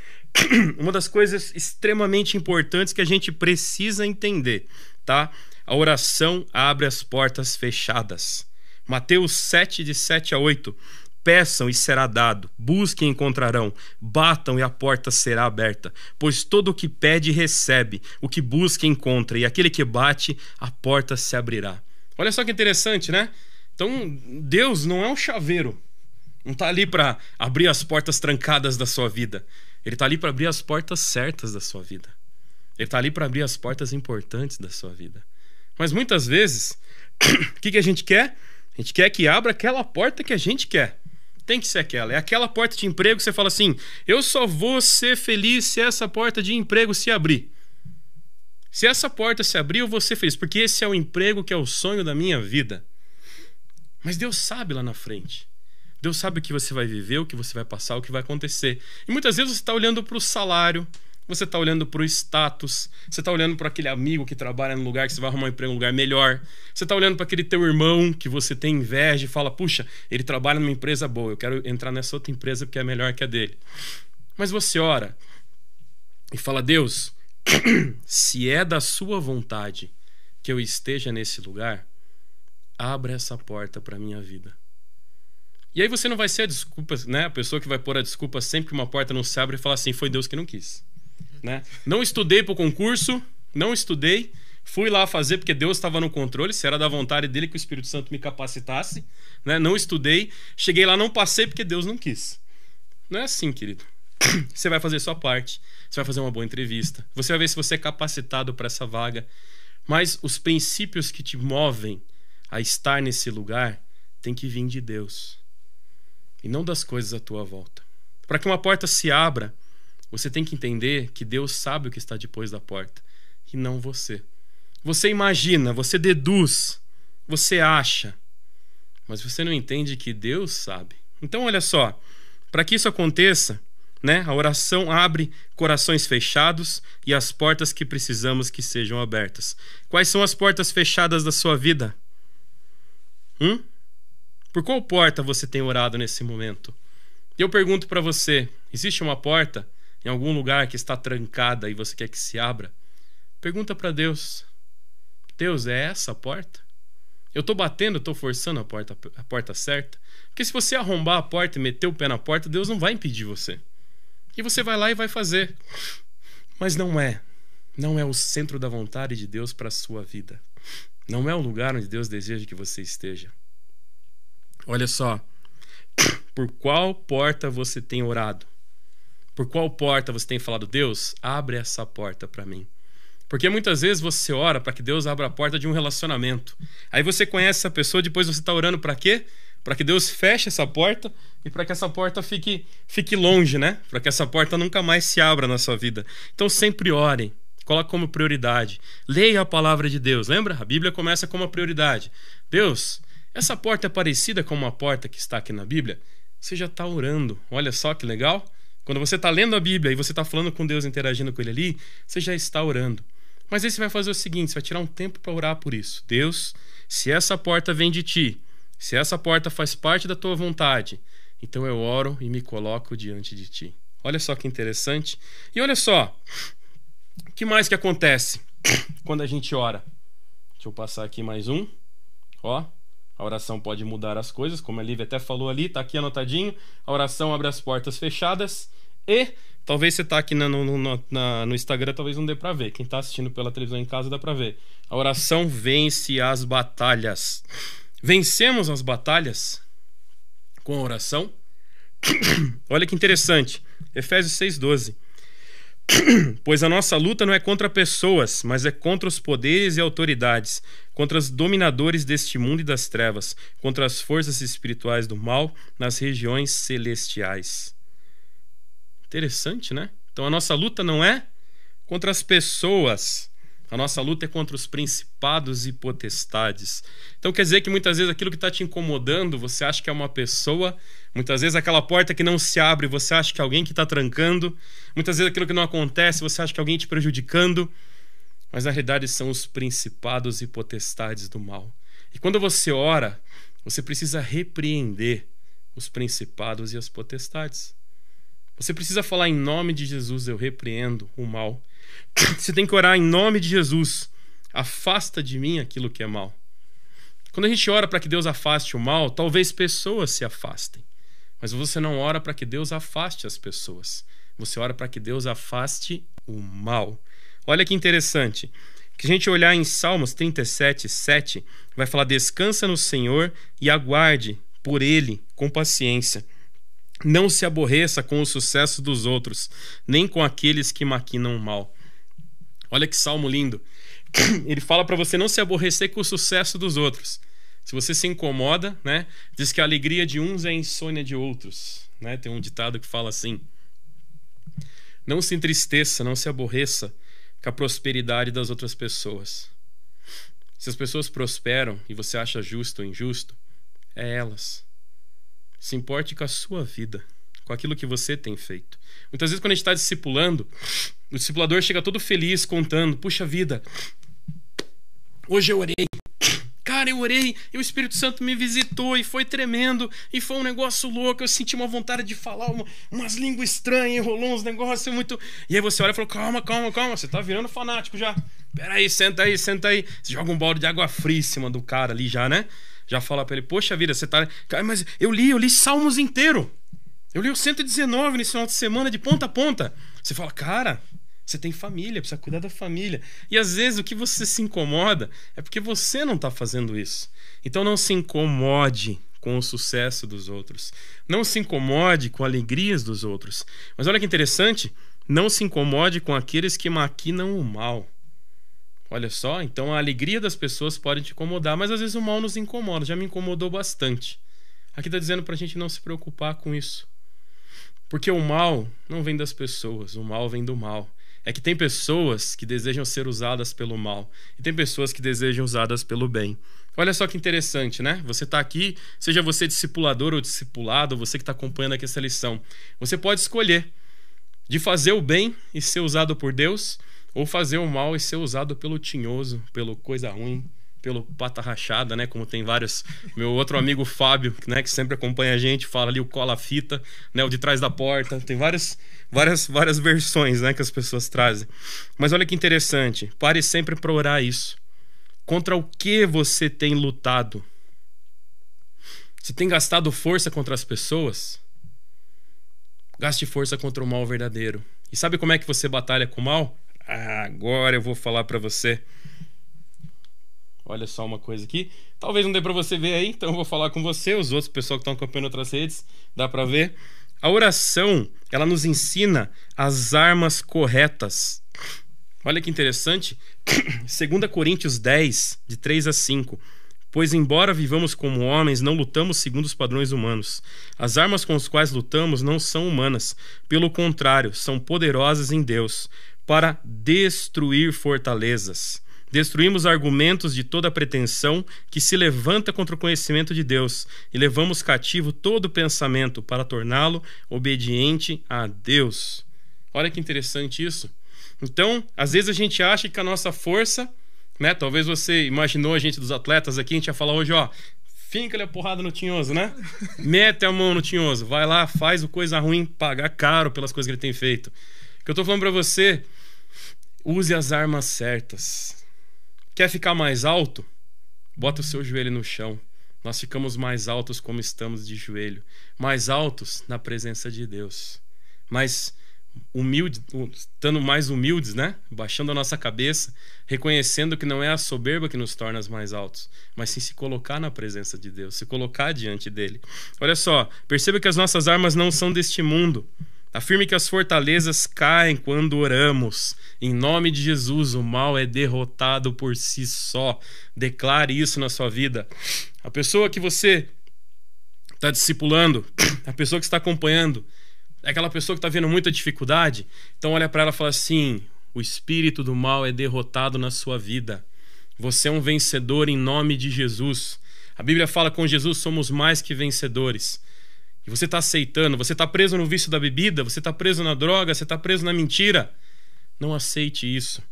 Uma das coisas extremamente importantes que a gente precisa entender, tá? A oração abre as portas fechadas. Mateus 7, de 7 a 8. Peçam e será dado, busquem e encontrarão, batam e a porta será aberta. Pois todo o que pede recebe, o que busca encontra, e aquele que bate, a porta se abrirá. Olha só que interessante, né? Então, Deus não é um chaveiro. Não está ali para abrir as portas trancadas da sua vida. Ele está ali para abrir as portas certas da sua vida. Ele está ali para abrir as portas importantes da sua vida. Mas muitas vezes, o que a gente quer? A gente quer que abra aquela porta que a gente quer. Tem que ser aquela. É aquela porta de emprego que você fala assim, eu só vou ser feliz se essa porta de emprego se abrir. Se essa porta se abrir, eu vou ser feliz, porque esse é o emprego que é o sonho da minha vida. Mas Deus sabe lá na frente. Deus sabe o que você vai viver, o que você vai passar, o que vai acontecer. E muitas vezes você está olhando para o salário, você está olhando para o status, você está olhando para aquele amigo que trabalha no lugar que você vai arrumar um emprego em um lugar melhor, você está olhando para aquele teu irmão que você tem inveja e fala, puxa, ele trabalha numa empresa boa, eu quero entrar nessa outra empresa porque é melhor que a dele. Mas você ora e fala, Deus, se é da sua vontade que eu esteja nesse lugar, abra essa porta para a minha vida. E aí você não vai ser a desculpa, né? A pessoa que vai pôr a desculpa sempre que uma porta não se abre e falar assim, foi Deus que não quis. Né? Não estudei para o concurso, não estudei, fui lá fazer porque Deus estava no controle, se era da vontade dele que o Espírito Santo me capacitasse, né? Não estudei, cheguei lá, não passei porque Deus não quis. Não é assim, querido. Você vai fazer sua parte, você vai fazer uma boa entrevista, você vai ver se você é capacitado para essa vaga, mas os princípios que te movem a estar nesse lugar tem que vir de Deus e não das coisas à tua volta. Para que uma porta se abra, você tem que entender que Deus sabe o que está depois da porta e não você. Você imagina, você deduz, você acha, mas você não entende que Deus sabe. Então olha só, para que isso aconteça, né, a oração abre corações fechados e as portas que precisamos que sejam abertas. Quais são as portas fechadas da sua vida? Por qual porta você tem orado nesse momento? E eu pergunto para você, existe uma porta em algum lugar que está trancada e você quer que se abra? Pergunta para Deus. Deus, é essa a porta? Eu estou batendo, estou forçando a porta certa? Porque se você arrombar a porta e meter o pé na porta, Deus não vai impedir você. E você vai lá e vai fazer. Mas não é o centro da vontade de Deus para a sua vida. Não é o lugar onde Deus deseja que você esteja. Olha só, por qual porta você tem orado? Por qual porta você tem falado, Deus, abre essa porta para mim? Porque muitas vezes você ora para que Deus abra a porta de um relacionamento. Aí você conhece essa pessoa, depois você está orando para quê? Para que Deus feche essa porta e para que essa porta fique longe, né? Para que essa porta nunca mais se abra na sua vida. Então sempre orem, coloque como prioridade. Leia a palavra de Deus, lembra? A Bíblia começa com uma prioridade. Deus, essa porta é parecida com uma porta que está aqui na Bíblia? Você já está orando. Olha só que legal. Quando você está lendo a Bíblia e você está falando com Deus, interagindo com Ele ali, você já está orando. Mas aí você vai fazer o seguinte, você vai tirar um tempo para orar por isso. Deus, se essa porta vem de Ti, se essa porta faz parte da Tua vontade, então eu oro e me coloco diante de Ti. Olha só que interessante. E olha só, o que mais que acontece quando a gente ora? Deixa eu passar aqui mais um. Ó, a oração pode mudar as coisas, como a Lívia até falou ali, tá aqui anotadinho. A oração abre as portas fechadas e talvez você tá aqui no Instagram, talvez não dê pra ver. Quem tá assistindo pela televisão em casa dá pra ver. A oração vence as batalhas. Vencemos as batalhas com a oração. Olha que interessante. Efésios 6:12. Pois a nossa luta não é contra pessoas, mas é contra os poderes e autoridades, contra os dominadores deste mundo e das trevas, contra as forças espirituais do mal nas regiões celestiais. Interessante, né? Então a nossa luta não é contra as pessoas, a nossa luta é contra os principados e potestades. Então quer dizer que muitas vezes aquilo que está te incomodando, você acha que é uma pessoa. Muitas vezes aquela porta que não se abre, você acha que é alguém que está trancando. Muitas vezes aquilo que não acontece, você acha que é alguém te prejudicando. Mas na realidade são os principados e potestades do mal. E quando você ora, você precisa repreender os principados e as potestades. Você precisa falar em nome de Jesus, eu repreendo o mal. Você tem que orar em nome de Jesus. Afasta de mim aquilo que é mal. Quando a gente ora para que Deus afaste o mal, talvez pessoas se afastem. Mas você não ora para que Deus afaste as pessoas. Você ora para que Deus afaste o mal. Olha que interessante. Que a gente olhar em Salmos 37:7, vai falar: descansa no Senhor e aguarde por Ele com paciência. Não se aborreça com o sucesso dos outros, nem com aqueles que maquinam o mal. Olha que salmo lindo. Ele fala para você não se aborrecer com o sucesso dos outros. Se você se incomoda, né? Diz que a alegria de uns é a insônia de outros, né? Tem um ditado que fala assim: não se entristeça, não se aborreça com a prosperidade das outras pessoas. Se as pessoas prosperam e você acha justo ou injusto, é elas. Se importe com a sua vida, com aquilo que você tem feito. Muitas vezes quando a gente está discipulando, o discipulador chega todo feliz contando: puxa vida, hoje eu orei. Cara, eu orei e o Espírito Santo me visitou e foi tremendo e foi um negócio louco. Eu senti uma vontade de falar umas línguas estranhas, enrolou uns negócios muito... E aí você olha e fala: calma, você tá virando fanático já. Peraí, senta aí. Você joga um balde de água fria em cima do cara ali já, né? Já fala pra ele: poxa vida, você tá... Cara, mas eu li Salmos inteiro. Eu li o 119 nesse final de semana de ponta a ponta. Você fala: cara... Você tem família, precisa cuidar da família. E às vezes o que você se incomoda é porque você não está fazendo isso. Então não se incomode com o sucesso dos outros. Não se incomode com alegrias dos outros. Mas olha que interessante, não se incomode com aqueles que maquinam o mal. Olha só, então a alegria das pessoas pode te incomodar, mas às vezes o mal nos incomoda. Já me incomodou bastante. Aqui está dizendo para a gente não se preocupar com isso. Porque o mal não vem das pessoas, o mal vem do mal. É que tem pessoas que desejam ser usadas pelo mal e tem pessoas que desejam usadas pelo bem. Olha só que interessante, né? Você está aqui, seja você discipulador ou discipulado, você que está acompanhando aqui essa lição, você pode escolher de fazer o bem e ser usado por Deus, ou fazer o mal e ser usado pelo tinhoso, pelo coisa ruim, pelo pata rachada, né? Como tem vários... Meu outro amigo Fábio, né? Que sempre acompanha a gente, fala ali o cola-fita, né? O de trás da porta. Tem várias versões, né? Que as pessoas trazem. Mas olha que interessante. Pare sempre para orar isso. Contra o que você tem lutado? Você tem gastado força contra as pessoas? Gaste força contra o mal verdadeiro. E sabe como é que você batalha com o mal? Agora eu vou falar para você. Olha só uma coisa aqui. Talvez não dê para você ver aí, então eu vou falar com você, os outros, pessoal que estão acompanhando outras redes, dá para ver. A oração, ela nos ensina as armas corretas. Olha que interessante. 2 Coríntios 10, de 3 a 5. Pois embora vivamos como homens, não lutamos segundo os padrões humanos. As armas com as quais lutamos não são humanas. Pelo contrário, são poderosas em Deus para destruir fortalezas. Destruímos argumentos de toda pretensão que se levanta contra o conhecimento de Deus e levamos cativo todo pensamento para torná-lo obediente a Deus. Olha que interessante isso. Então, às vezes a gente acha que a nossa força, né? Talvez você imaginou a gente dos atletas aqui, a gente ia falar hoje, ó, finca-lhe a porrada no Tinhoso, né? Mete a mão no Tinhoso, vai lá, faz o coisa ruim, pagar caro pelas coisas que ele tem feito. O que eu tô falando para você, use as armas certas. Quer ficar mais alto? Bota o seu joelho no chão. Nós ficamos mais altos como estamos de joelho. Mais altos na presença de Deus. Mais humildes, estando mais humildes, né? Baixando a nossa cabeça, reconhecendo que não é a soberba que nos torna mais altos, mas sim se colocar na presença de Deus, se colocar diante dele. Olha só, perceba que as nossas armas não são deste mundo. Afirme que as fortalezas caem quando oramos. Em nome de Jesus, o mal é derrotado por si só. Declare isso na sua vida. A pessoa que você está discipulando, a pessoa que está acompanhando, é aquela pessoa que está vendo muita dificuldade. Então olha para ela e fala assim: o espírito do mal é derrotado na sua vida. Você é um vencedor em nome de Jesus. A Bíblia fala que com Jesus somos mais que vencedores. E você está aceitando, você está preso no vício da bebida, você está preso na droga, você está preso na mentira. Não aceite isso.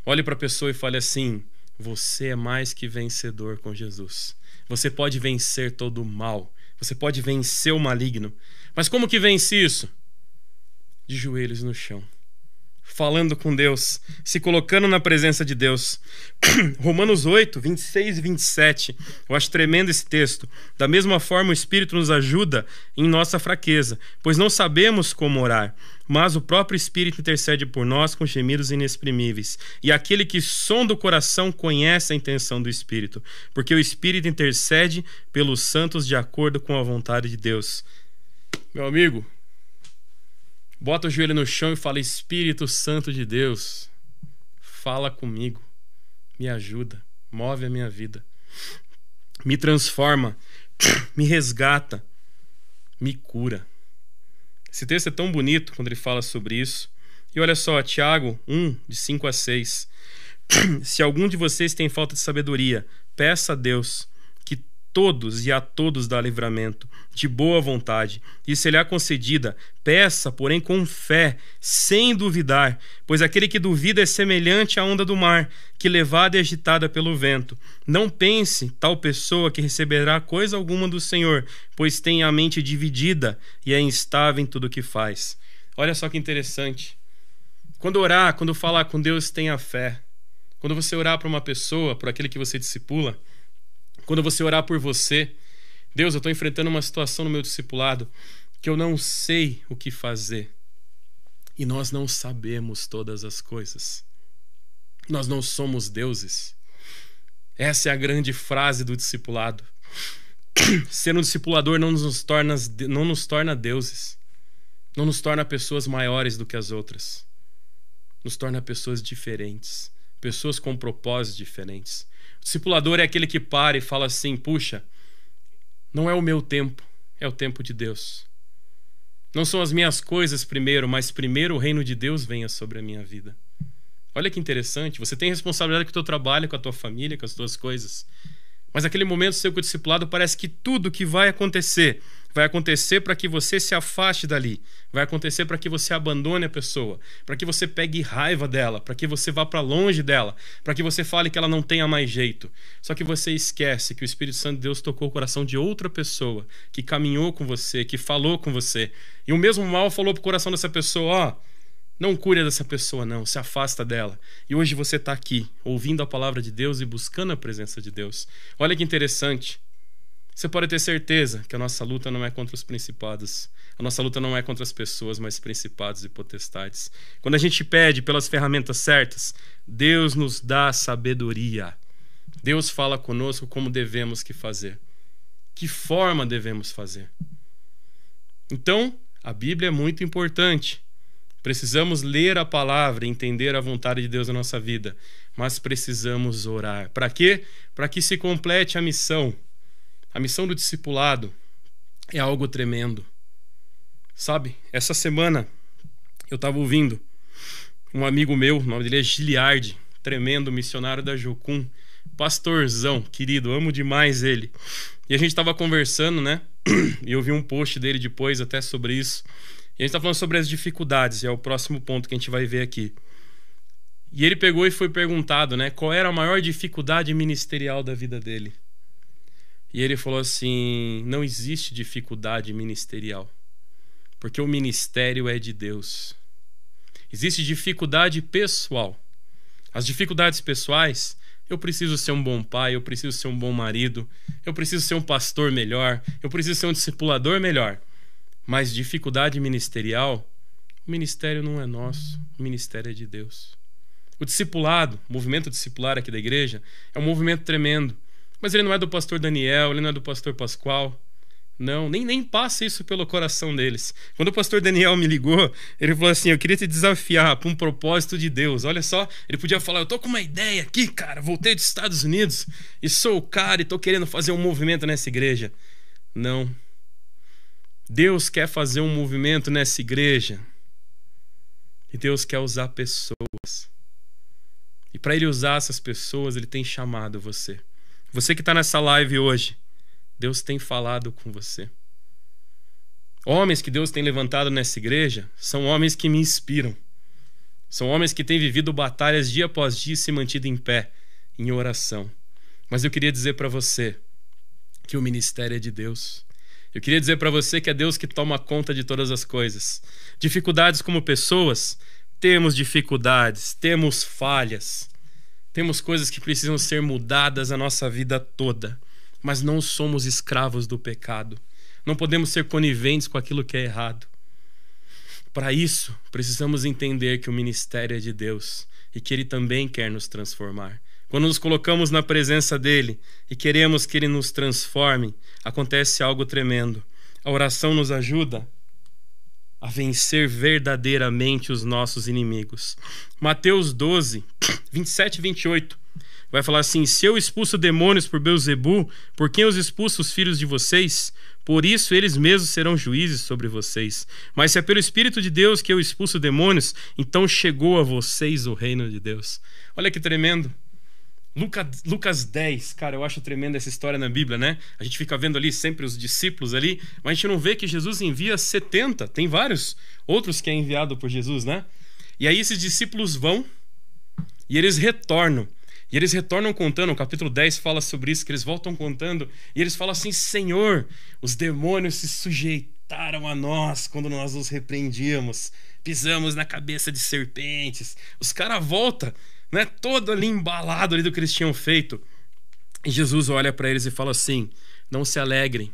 Olhe para a pessoa e fale assim: você é mais que vencedor com Jesus. Você pode vencer todo o mal. Você pode vencer o maligno. Mas como que vence isso? De joelhos no chão. Falando com Deus, se colocando na presença de Deus. Romanos 8, 26 e 27. Eu acho tremendo esse texto. Da mesma forma, o Espírito nos ajuda em nossa fraqueza, pois não sabemos como orar, mas o próprio Espírito intercede por nós com gemidos inexprimíveis. E aquele que sonda o coração conhece a intenção do Espírito, porque o Espírito intercede pelos santos de acordo com a vontade de Deus. Meu amigo, bota o joelho no chão e fala: Espírito Santo de Deus, fala comigo, me ajuda, move a minha vida, me transforma, me resgata, me cura. Esse texto é tão bonito quando ele fala sobre isso. E olha só, Tiago 1, de 5 a 6. Se algum de vocês tem falta de sabedoria, peça a Deus, que todos e a todos dá livramento, de boa vontade, e se lhe é concedida, peça, porém com fé, sem duvidar, pois aquele que duvida é semelhante à onda do mar, que levada e agitada pelo vento. Não pense tal pessoa que receberá coisa alguma do Senhor, pois tem a mente dividida e é instável em tudo o que faz. Olha só que interessante. Quando orar, quando falar com Deus, tenha fé. Quando você orar para uma pessoa, por aquele que você discipula, quando você orar por você: Deus, eu estou enfrentando uma situação no meu discipulado que eu não sei o que fazer. E nós não sabemos todas as coisas. Nós não somos deuses. Essa é a grande frase do discipulado. Ser um discipulador não nos torna deuses. Não nos torna pessoas maiores do que as outras. Nos torna pessoas diferentes. Pessoas com propósitos diferentes. O discipulador é aquele que para e fala assim: puxa, não é o meu tempo, é o tempo de Deus. Não são as minhas coisas primeiro, mas primeiro o reino de Deus venha sobre a minha vida. Olha que interessante, você tem responsabilidade com o teu trabalho, com a tua família, com as tuas coisas. Mas naquele momento seu com o discipulado parece que tudo que vai acontecer para que você se afaste dali, vai acontecer para que você abandone a pessoa, para que você pegue raiva dela, para que você vá para longe dela, para que você fale que ela não tenha mais jeito. Só que você esquece que o Espírito Santo de Deus tocou o coração de outra pessoa, que caminhou com você, que falou com você, e o mesmo mal falou pro coração dessa pessoa: ó, não cure dessa pessoa não, se afasta dela. E hoje você está aqui, ouvindo a palavra de Deus e buscando a presença de Deus. Olha que interessante. Você pode ter certeza que a nossa luta não é contra os principados. A nossa luta não é contra as pessoas, mas principados e potestades. Quando a gente pede pelas ferramentas certas, Deus nos dá sabedoria. Deus fala conosco como devemos que fazer. Que forma devemos fazer. Então, a Bíblia é muito importante. Precisamos ler a palavra e entender a vontade de Deus na nossa vida. Mas precisamos orar. Para quê? Para que se complete a missão. A missão do discipulado é algo tremendo. Sabe, essa semana eu estava ouvindo um amigo meu, o nome dele é Giliardi, tremendo missionário da Jocum, pastorzão, querido, amo demais ele. E a gente estava conversando, né? E eu vi um post dele depois até sobre isso. E a gente tá falando sobre as dificuldades, e é o próximo ponto que a gente vai ver aqui. E ele pegou e foi perguntado, né, qual era a maior dificuldade ministerial da vida dele. E ele falou assim: não existe dificuldade ministerial, porque o ministério é de Deus. Existe dificuldade pessoal. As dificuldades pessoais, eu preciso ser um bom pai, eu preciso ser um bom marido, eu preciso ser um pastor melhor, eu preciso ser um discipulador melhor. Mas dificuldade ministerial, o ministério não é nosso, o ministério é de Deus. O discipulado, o movimento discipular aqui da igreja, é um movimento tremendo. Mas ele não é do pastor Daniel, ele não é do pastor Pascoal. Não, nem passa isso pelo coração deles. Quando o pastor Daniel me ligou, ele falou assim: eu queria te desafiar para um propósito de Deus. Olha só, ele podia falar: eu tô com uma ideia aqui, cara, voltei dos Estados Unidos e sou o cara e tô querendo fazer um movimento nessa igreja. Não. Deus quer fazer um movimento nessa igreja e Deus quer usar pessoas. E para ele usar essas pessoas, ele tem chamado você. Você que está nessa live hoje, Deus tem falado com você. Homens que Deus tem levantado nessa igreja são homens que me inspiram. São homens que têm vivido batalhas dia após dia e se mantido em pé, em oração. Mas eu queria dizer para você que o ministério é de Deus. Eu queria dizer para você que é Deus que toma conta de todas as coisas. Dificuldades como pessoas, temos dificuldades, temos falhas. Temos coisas que precisam ser mudadas a nossa vida toda. Mas não somos escravos do pecado. Não podemos ser coniventes com aquilo que é errado. Para isso, precisamos entender que o ministério é de Deus e que Ele também quer nos transformar. Quando nos colocamos na presença dEle e queremos que Ele nos transforme, acontece algo tremendo. A oração nos ajuda a vencer verdadeiramente os nossos inimigos. Mateus 12, 27 e 28. Vai falar assim: se eu expulso demônios por Beelzebu, por quem os expulso os filhos de vocês? Por isso eles mesmos serão juízes sobre vocês. Mas se é pelo Espírito de Deus que eu expulso demônios, então chegou a vocês o reino de Deus. Olha que tremendo. Lucas 10, cara, eu acho tremenda essa história na Bíblia, né? A gente fica vendo ali sempre os discípulos ali, mas a gente não vê que Jesus envia 70. Tem vários outros que é enviado por Jesus, né? E aí esses discípulos vão e eles retornam. E eles retornam contando, o capítulo 10 fala sobre isso, que eles voltam contando, e eles falam assim: Senhor, os demônios se sujeitaram a nós quando nós os repreendíamos, pisamos na cabeça de serpentes. Os caras voltam, né, todo ali embalado ali do que eles tinham feito. E Jesus olha para eles e fala assim: não se alegrem,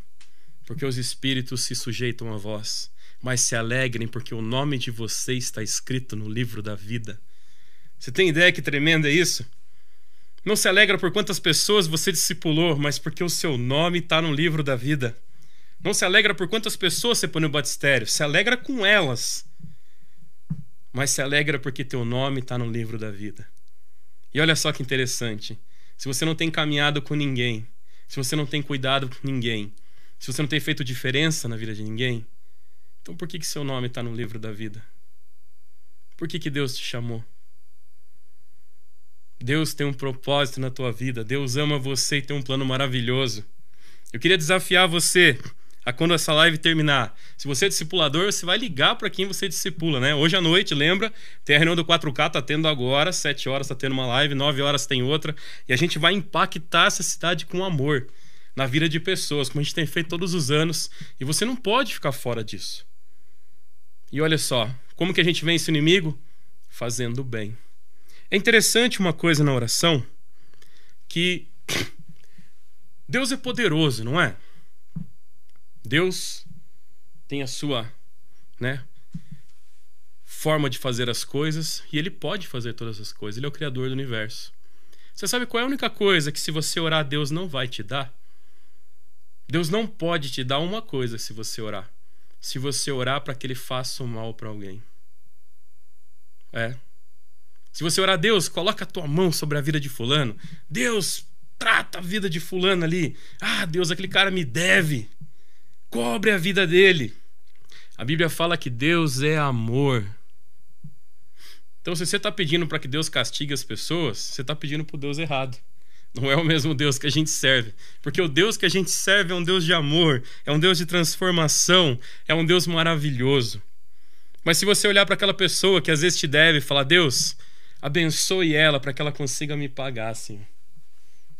porque os espíritos se sujeitam a vós, mas se alegrem porque o nome de vocês está escrito no livro da vida. Você tem ideia que tremendo é isso? Não se alegra por quantas pessoas você discipulou, mas porque o seu nome está no livro da vida. Não se alegra por quantas pessoas você põe no batistério, se alegra com elas, mas se alegra porque teu nome está no livro da vida. E olha só que interessante: se você não tem caminhado com ninguém, se você não tem cuidado com ninguém, se você não tem feito diferença na vida de ninguém, então por que seu nome está no livro da vida? Por que Deus te chamou? Deus tem um propósito na tua vida. Deus ama você e tem um plano maravilhoso. Eu queria desafiar você a, quando essa live terminar, se você é discipulador, você vai ligar para quem você discipula, né? Hoje à noite, lembra? Tem a reunião do 4K, tá tendo agora, 7 horas tá tendo uma live, 9 horas tem outra, e a gente vai impactar essa cidade com amor na vida de pessoas, como a gente tem feito todos os anos, e você não pode ficar fora disso. E olha só, como que a gente vence o inimigo? Fazendo o bem. É interessante uma coisa na oração, que Deus é poderoso, não é? Deus tem a sua, forma de fazer as coisas, e Ele pode fazer todas as coisas. Ele é o Criador do universo. Você sabe qual é a única coisa que se você orar, Deus não vai te dar? Deus não pode te dar uma coisa se você orar. Se você orar para que ele faça o mal para alguém. Se você orar, Deus, coloca a tua mão sobre a vida de fulano. Deus, trata a vida de fulano ali. Ah, Deus, aquele cara me deve. Cobre a vida dele. A Bíblia fala que Deus é amor. Então, se você está pedindo para que Deus castigue as pessoas, você está pedindo para o Deus errado. Não é o mesmo Deus que a gente serve. Porque o Deus que a gente serve é um Deus de amor, é um Deus de transformação, é um Deus maravilhoso. Mas se você olhar para aquela pessoa que às vezes te deve e falar, Deus, abençoe ela para que ela consiga me pagar, Senhor.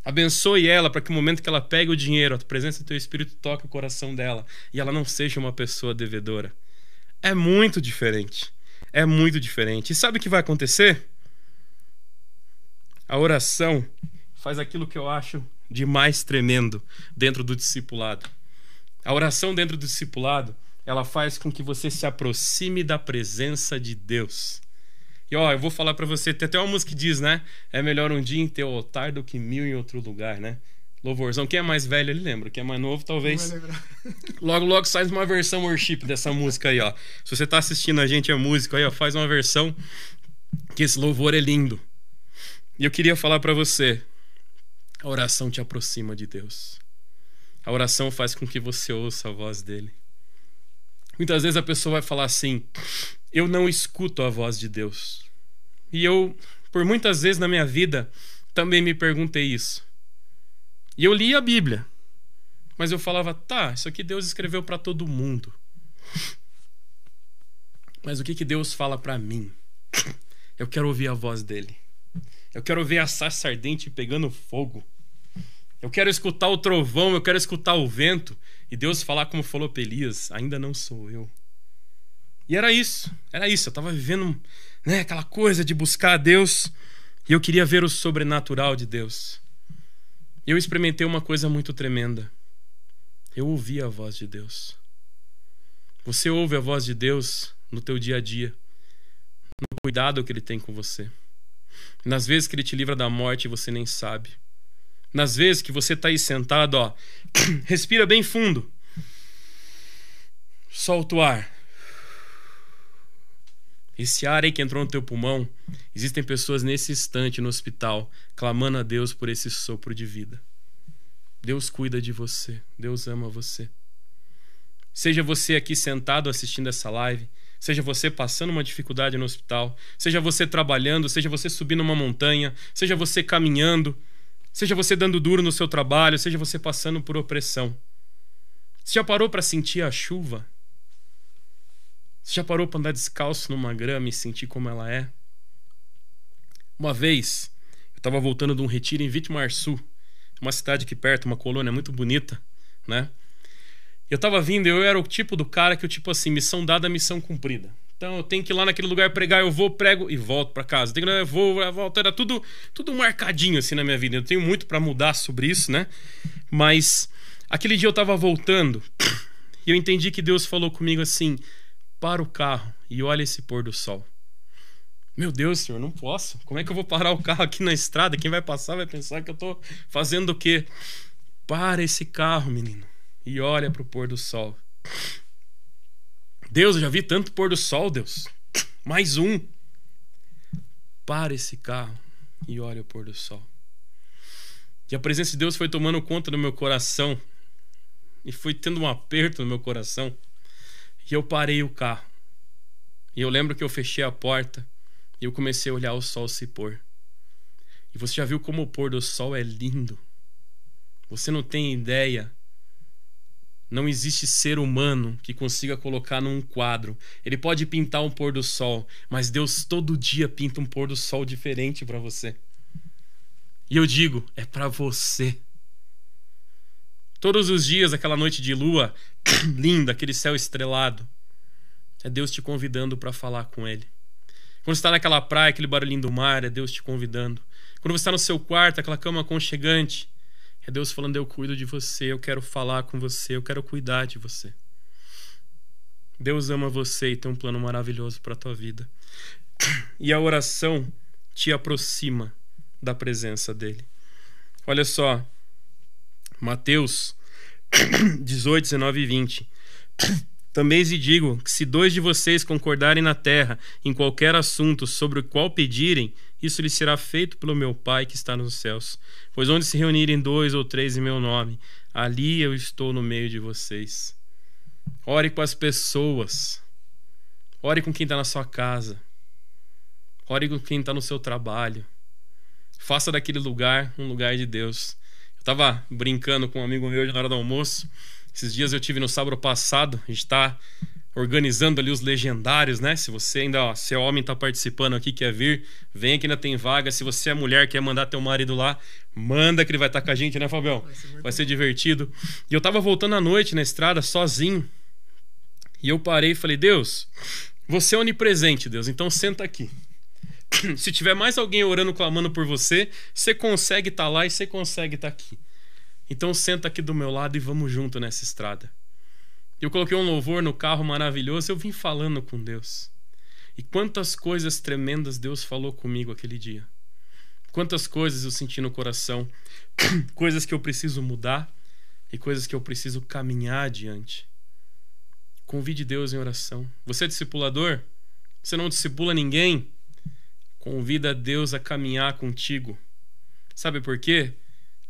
Abençoe ela para que no momento que ela pegue o dinheiro, a presença do teu Espírito toque o coração dela e ela não seja uma pessoa devedora. É muito diferente. É muito diferente. E sabe o que vai acontecer? A oração faz aquilo que eu acho de mais tremendo dentro do discipulado. A oração dentro do discipulado, ela faz com que você se aproxime da presença de Deus. E eu vou falar pra você, tem até uma música que diz, né? É melhor um dia em teu altar do que 1000 em outro lugar, né? Louvorzão. Quem é mais velho, ele lembra. Quem é mais novo, talvez. Logo sai uma versão worship dessa música aí, ó. Se você tá assistindo a gente a música aí, ó, faz uma versão que esse louvor é lindo. E eu queria falar pra você, a oração te aproxima de Deus. A oração faz com que você ouça a voz dele. Muitas vezes a pessoa vai falar assim, eu não escuto a voz de Deus. E eu, por muitas vezes na minha vida, também me perguntei isso. E eu li a Bíblia, mas eu falava, isso aqui Deus escreveu para todo mundo. Mas o que Deus fala para mim? Eu quero ouvir a voz dele. Eu quero ver a sarça ardente pegando fogo. Eu quero escutar o trovão, eu quero escutar o vento. E Deus falar como falou para Elias, ainda não sou eu. E era isso. Eu estava vivendo aquela coisa de buscar a Deus e eu queria ver o sobrenatural de Deus. Eu experimentei uma coisa muito tremenda. Eu ouvi a voz de Deus. Você ouve a voz de Deus no teu dia a dia, no cuidado que ele tem com você. Nas vezes que ele te livra da morte e você nem sabe. Nas vezes que você está aí sentado, respira bem fundo. Solta o ar. Esse ar aí que entrou no teu pulmão, existem pessoas nesse instante no hospital clamando a Deus por esse sopro de vida. Deus cuida de você. Deus ama você. Seja você aqui sentado assistindo essa live, seja você passando uma dificuldade no hospital, seja você trabalhando, seja você subindo uma montanha, seja você caminhando, seja você dando duro no seu trabalho, seja você passando por opressão. Você já parou para sentir a chuva? Você já parou para andar descalço numa grama e sentir como ela é? Uma vez, eu estava voltando de um retiro em Vitimarçu, uma cidade aqui perto, uma colônia muito bonita, né? Eu estava vindo, eu era o tipo do cara que missão dada, missão cumprida. Então eu tenho que ir lá naquele lugar pregar, eu vou, prego e volto para casa. Eu volto, era tudo marcadinho assim na minha vida. Eu tenho muito para mudar sobre isso, né? Mas aquele dia eu estava voltando e eu entendi que Deus falou comigo assim, para o carro e olha esse pôr do sol. Meu Deus, Senhor, não posso. Como é que eu vou parar o carro aqui na estrada? Quem vai passar vai pensar que eu tô fazendo o quê? Para esse carro, menino, e olha pro pôr do sol. Deus, eu já vi tanto pôr do sol, Deus. Mais um. Para esse carro e olha o pôr do sol. E a presença de Deus foi tomando conta do meu coração e foi tendo um aperto no meu coração. E eu parei o carro. E eu lembro que eu fechei a porta e eu comecei a olhar o sol se pôr. E você já viu como o pôr do sol é lindo? Você não tem ideia. Não existe ser humano que consiga colocar num quadro. Ele pode pintar um pôr do sol, mas Deus todo dia pinta um pôr do sol diferente para você. E eu digo, é para você. Todos os dias, aquela noite de lua linda, aquele céu estrelado, é Deus te convidando para falar com Ele. Quando você está naquela praia, aquele barulhinho do mar, é Deus te convidando. Quando você está no seu quarto, aquela cama aconchegante, é Deus falando, eu cuido de você, eu quero falar com você, eu quero cuidar de você. Deus ama você e tem um plano maravilhoso para a tua vida. E a oração te aproxima da presença dele. Olha só, Mateus 18, 19 e 20. Também lhes digo que se 2 de vocês concordarem na terra em qualquer assunto sobre o qual pedirem, isso lhes será feito pelo meu Pai que está nos céus. Pois onde se reunirem 2 ou 3 em meu nome, ali eu estou no meio de vocês. Ore com as pessoas. Ore com quem está na sua casa. Ore com quem está no seu trabalho. Faça daquele lugar um lugar de Deus. Eu estava brincando com um amigo meu na hora do almoço. Esses dias eu tive no sábado passado. A gente está organizando ali os legendários, né? Se você ainda, se é homem, está participando aqui, quer vir, vem que ainda tem vaga. Se você é mulher, quer mandar teu marido lá, manda que ele vai estar com a gente, né, Fabião? Vai ser divertido. E eu estava voltando à noite na estrada, sozinho. E eu parei e falei, Deus, você é onipresente, Deus, então senta aqui. Se tiver mais alguém orando, clamando por você, você consegue estar lá e você consegue estar aqui. Então senta aqui do meu lado e vamos junto nessa estrada. Eu coloquei um louvor no carro maravilhoso, eu vim falando com Deus. E quantas coisas tremendas Deus falou comigo aquele dia. Quantas coisas eu senti no coração. Coisas que eu preciso mudar e coisas que eu preciso caminhar adiante. Convide Deus em oração. Você é discipulador? Você não discipula ninguém? Convida Deus a caminhar contigo. Sabe por quê?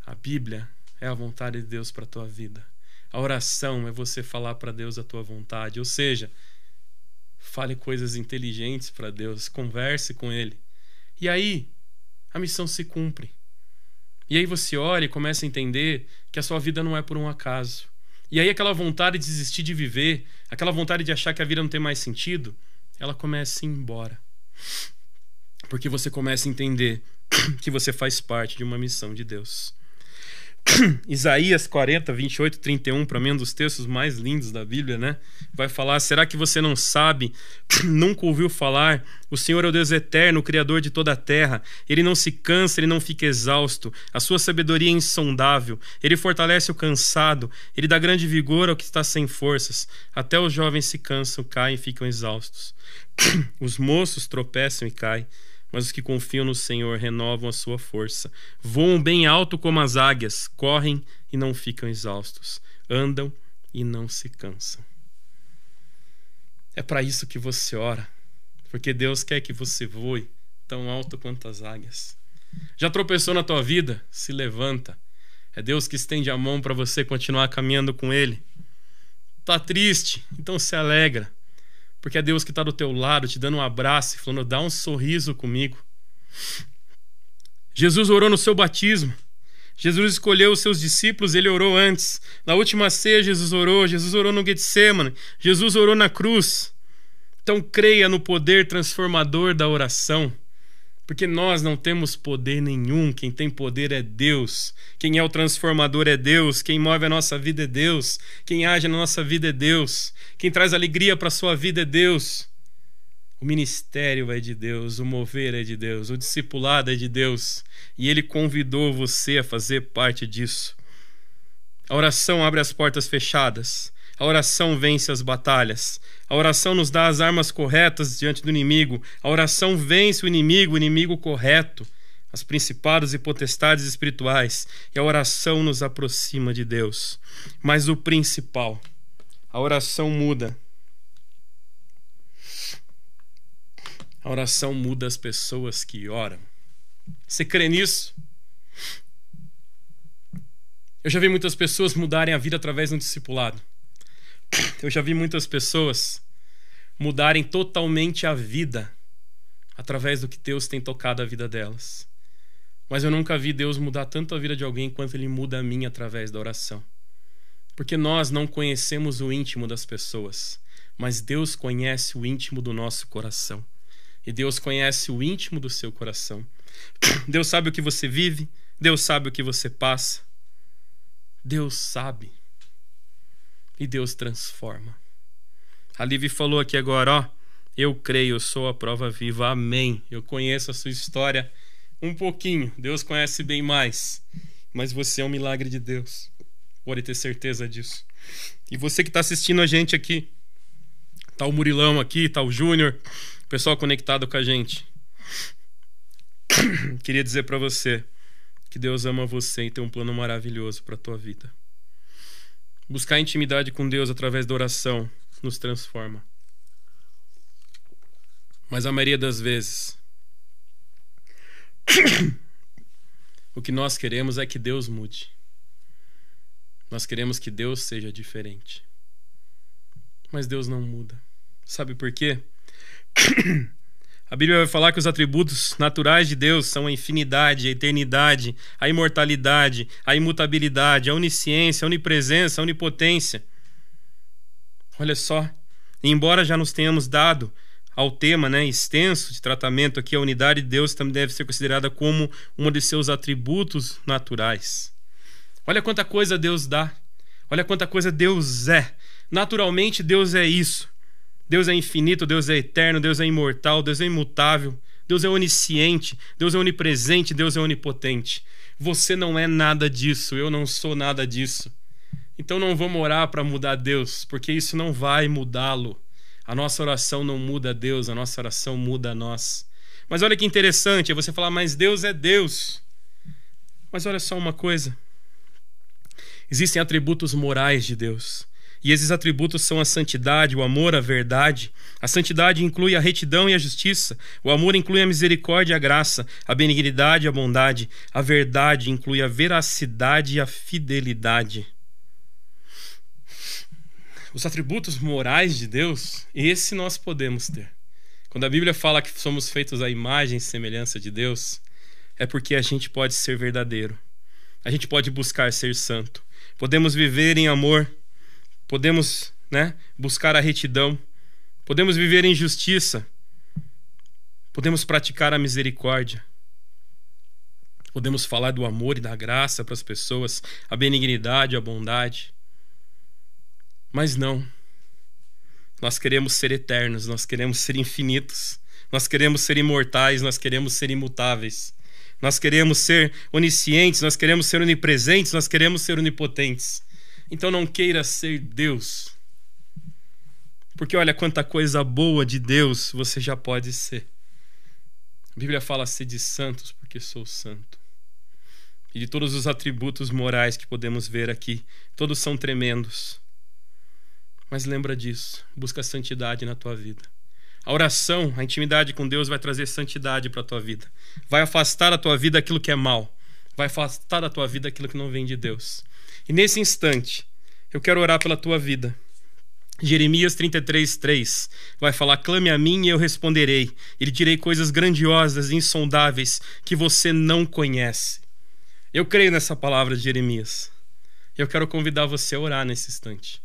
A Bíblia é a vontade de Deus para a tua vida. A oração é você falar para Deus a tua vontade. Ou seja, fale coisas inteligentes para Deus. Converse com Ele. E aí, a missão se cumpre. E aí você ora e começa a entender que a sua vida não é por um acaso. E aí aquela vontade de desistir de viver, aquela vontade de achar que a vida não tem mais sentido, ela começa a ir embora. Porque você começa a entender que você faz parte de uma missão de Deus. Isaías 40, 28 e 31, para mim um dos textos mais lindos da Bíblia, né? Vai falar, será que você não sabe, nunca ouviu falar? O Senhor é o Deus eterno, o Criador de toda a terra. Ele não se cansa, Ele não fica exausto. A sua sabedoria é insondável. Ele fortalece o cansado. Ele dá grande vigor ao que está sem forças. Até os jovens se cansam, caem e ficam exaustos. Os moços tropeçam e caem. Mas os que confiam no Senhor renovam a sua força. Voam bem alto como as águias, correm e não ficam exaustos, andam e não se cansam. É para isso que você ora, porque Deus quer que você voe tão alto quanto as águias. Já tropeçou na tua vida? Se levanta. É Deus que estende a mão para você continuar caminhando com Ele. Tá triste? Então se alegra. Porque é Deus que está do teu lado, te dando um abraço e falando, dá um sorriso comigo. Jesus orou no seu batismo. Jesus escolheu os seus discípulos, Ele orou antes. Na última ceia, Jesus orou no Getsemane, Jesus orou na cruz. Então creia no poder transformador da oração. Porque nós não temos poder nenhum, quem tem poder é Deus. Quem é o transformador é Deus, quem move a nossa vida é Deus, quem age na nossa vida é Deus, quem traz alegria para a sua vida é Deus. O ministério é de Deus, o mover é de Deus, o discipulado é de Deus, e Ele convidou você a fazer parte disso. A oração abre as portas fechadas. A oração vence as batalhas. A oração nos dá as armas corretas diante do inimigo. A oração vence o inimigo correto, as principados e potestades espirituais. E a oração nos aproxima de Deus. Mas o principal, a oração muda. A oração muda as pessoas que oram. Você crê nisso? Eu já vi muitas pessoas mudarem a vida através de um discipulado. Eu já vi muitas pessoas mudarem totalmente a vida através do que Deus tem tocado a vida delas. Mas eu nunca vi Deus mudar tanto a vida de alguém quanto Ele muda a minha através da oração. Porque nós não conhecemos o íntimo das pessoas, mas Deus conhece o íntimo do nosso coração. E Deus conhece o íntimo do seu coração. Deus sabe o que você vive, Deus sabe o que você passa. Deus sabe. E Deus transforma. A Livi falou aqui agora, ó, eu creio, eu sou a prova viva, amém. Eu conheço a sua história um pouquinho, Deus conhece bem mais, mas você é um milagre de Deus, pode ter certeza disso. E você que está assistindo a gente aqui, tá o Murilão aqui, tá o Júnior, o pessoal conectado com a gente. Queria dizer para você que Deus ama você e tem um plano maravilhoso para a tua vida. Buscar intimidade com Deus através da oração nos transforma. Mas a maioria das vezes, o que nós queremos é que Deus mude. Nós queremos que Deus seja diferente. Mas Deus não muda. Sabe por quê? A Bíblia vai falar que os atributos naturais de Deus são a infinidade, a eternidade, a imortalidade, a imutabilidade, a onisciência, a onipresença, a onipotência. Olha só, embora já nos tenhamos dado ao tema, extenso de tratamento aqui, a unidade de Deus também deve ser considerada como um de seus atributos naturais. Olha quanta coisa Deus dá. Olha quanta coisa Deus é. Naturalmente, Deus é isso. Deus é infinito, Deus é eterno, Deus é imortal, Deus é imutável, Deus é onisciente, Deus é onipresente, Deus é onipotente. Você não é nada disso, eu não sou nada disso. Então não vamos orar para mudar Deus, porque isso não vai mudá-lo. A nossa oração não muda Deus, a nossa oração muda a nós. Mas olha que interessante, é você falar, mas Deus é Deus. Mas olha só uma coisa. Existem atributos morais de Deus. E esses atributos são a santidade, o amor, a verdade. A santidade inclui a retidão e a justiça. O amor inclui a misericórdia e a graça. A benignidade e a bondade. A verdade inclui a veracidade e a fidelidade. Os atributos morais de Deus, esse nós podemos ter. Quando a Bíblia fala que somos feitos à imagem e semelhança de Deus, é porque a gente pode ser verdadeiro. A gente pode buscar ser santo. Podemos viver em amor. Podemos, buscar a retidão. Podemos viver em justiça. Podemos praticar a misericórdia. Podemos falar do amor e da graça para as pessoas, a benignidade, a bondade. Mas não. Nós queremos ser eternos, nós queremos ser infinitos, nós queremos ser imortais, nós queremos ser imutáveis. Nós queremos ser oniscientes, nós queremos ser onipresentes, nós queremos ser onipotentes. Então não queira ser Deus. Porque olha quanta coisa boa de Deus você já pode ser. A Bíblia fala, sede santos porque sou santo. E de todos os atributos morais que podemos ver aqui, todos são tremendos. Mas lembra disso, busca a santidade na tua vida. A oração, a intimidade com Deus vai trazer santidade para a tua vida. Vai afastar da tua vida aquilo que é mal. Vai afastar da tua vida aquilo que não vem de Deus. E nesse instante, eu quero orar pela tua vida. Jeremias 33:3 vai falar, clame a mim e eu responderei. E lhe direi coisas grandiosas e insondáveis que você não conhece. Eu creio nessa palavra de Jeremias. Eu quero convidar você a orar nesse instante.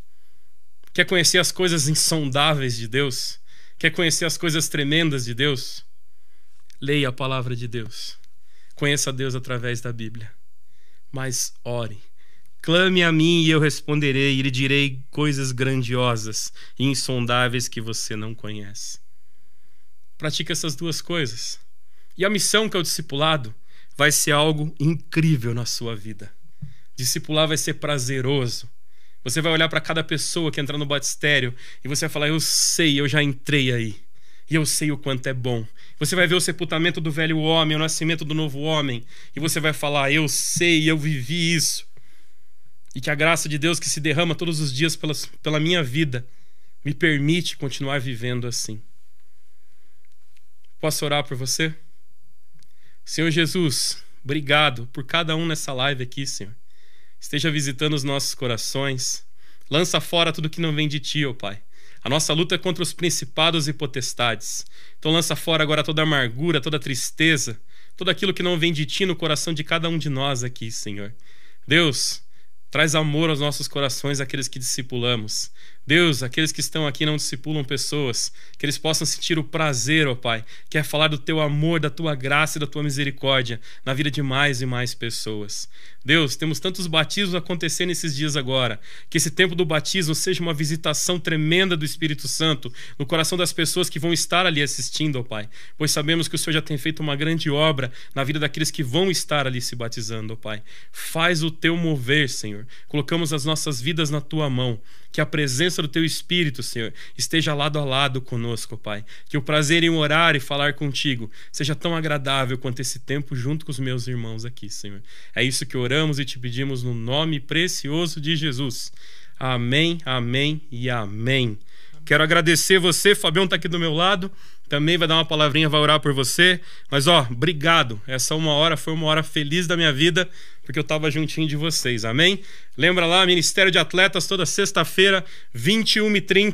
Quer conhecer as coisas insondáveis de Deus? Quer conhecer as coisas tremendas de Deus? Leia a palavra de Deus. Conheça Deus através da Bíblia. Mas ore. Clame a mim e eu responderei e lhe direi coisas grandiosas e insondáveis que você não conhece. Pratique essas duas coisas. E a missão que é o discipulado vai ser algo incrível na sua vida. Discipular vai ser prazeroso. Você vai olhar para cada pessoa que entra no batistério e você vai falar, eu sei, eu já entrei aí. E eu sei o quanto é bom. Você vai ver o sepultamento do velho homem, o nascimento do novo homem. E você vai falar, eu sei, eu vivi isso. E que a graça de Deus que se derrama todos os dias pela minha vida me permite continuar vivendo assim. Posso orar por você? Senhor Jesus, obrigado por cada um nessa live aqui, Senhor. Esteja visitando os nossos corações. Lança fora tudo que não vem de Ti, ó Pai. A nossa luta é contra os principados e potestades. Então lança fora agora toda amargura, toda tristeza, tudo aquilo que não vem de Ti no coração de cada um de nós aqui, Senhor. Deus, traz amor aos nossos corações, aqueles que discipulamos. Deus, aqueles que estão aqui não discipulam pessoas, que eles possam sentir o prazer, ó Pai, que é falar do Teu amor, da Tua graça e da Tua misericórdia na vida de mais e mais pessoas. Deus, temos tantos batismos acontecendo nesses dias agora, que esse tempo do batismo seja uma visitação tremenda do Espírito Santo no coração das pessoas que vão estar ali assistindo, ó Pai, pois sabemos que o Senhor já tem feito uma grande obra na vida daqueles que vão estar ali se batizando, ó Pai. Faz o Teu mover, Senhor. Colocamos as nossas vidas na Tua mão. Que a presença do Teu Espírito, Senhor, esteja lado a lado conosco, Pai. Que o prazer em orar e falar contigo seja tão agradável quanto esse tempo junto com os meus irmãos aqui, Senhor. É isso que oramos e te pedimos no nome precioso de Jesus. Amém, amém e amém. Quero agradecer você, Fabião está aqui do meu lado, também vai dar uma palavrinha, vai orar por você. Mas obrigado, essa foi uma hora feliz da minha vida, porque eu estava juntinho de vocês, amém? Lembra lá, Ministério de Atletas, toda sexta-feira, 21h30.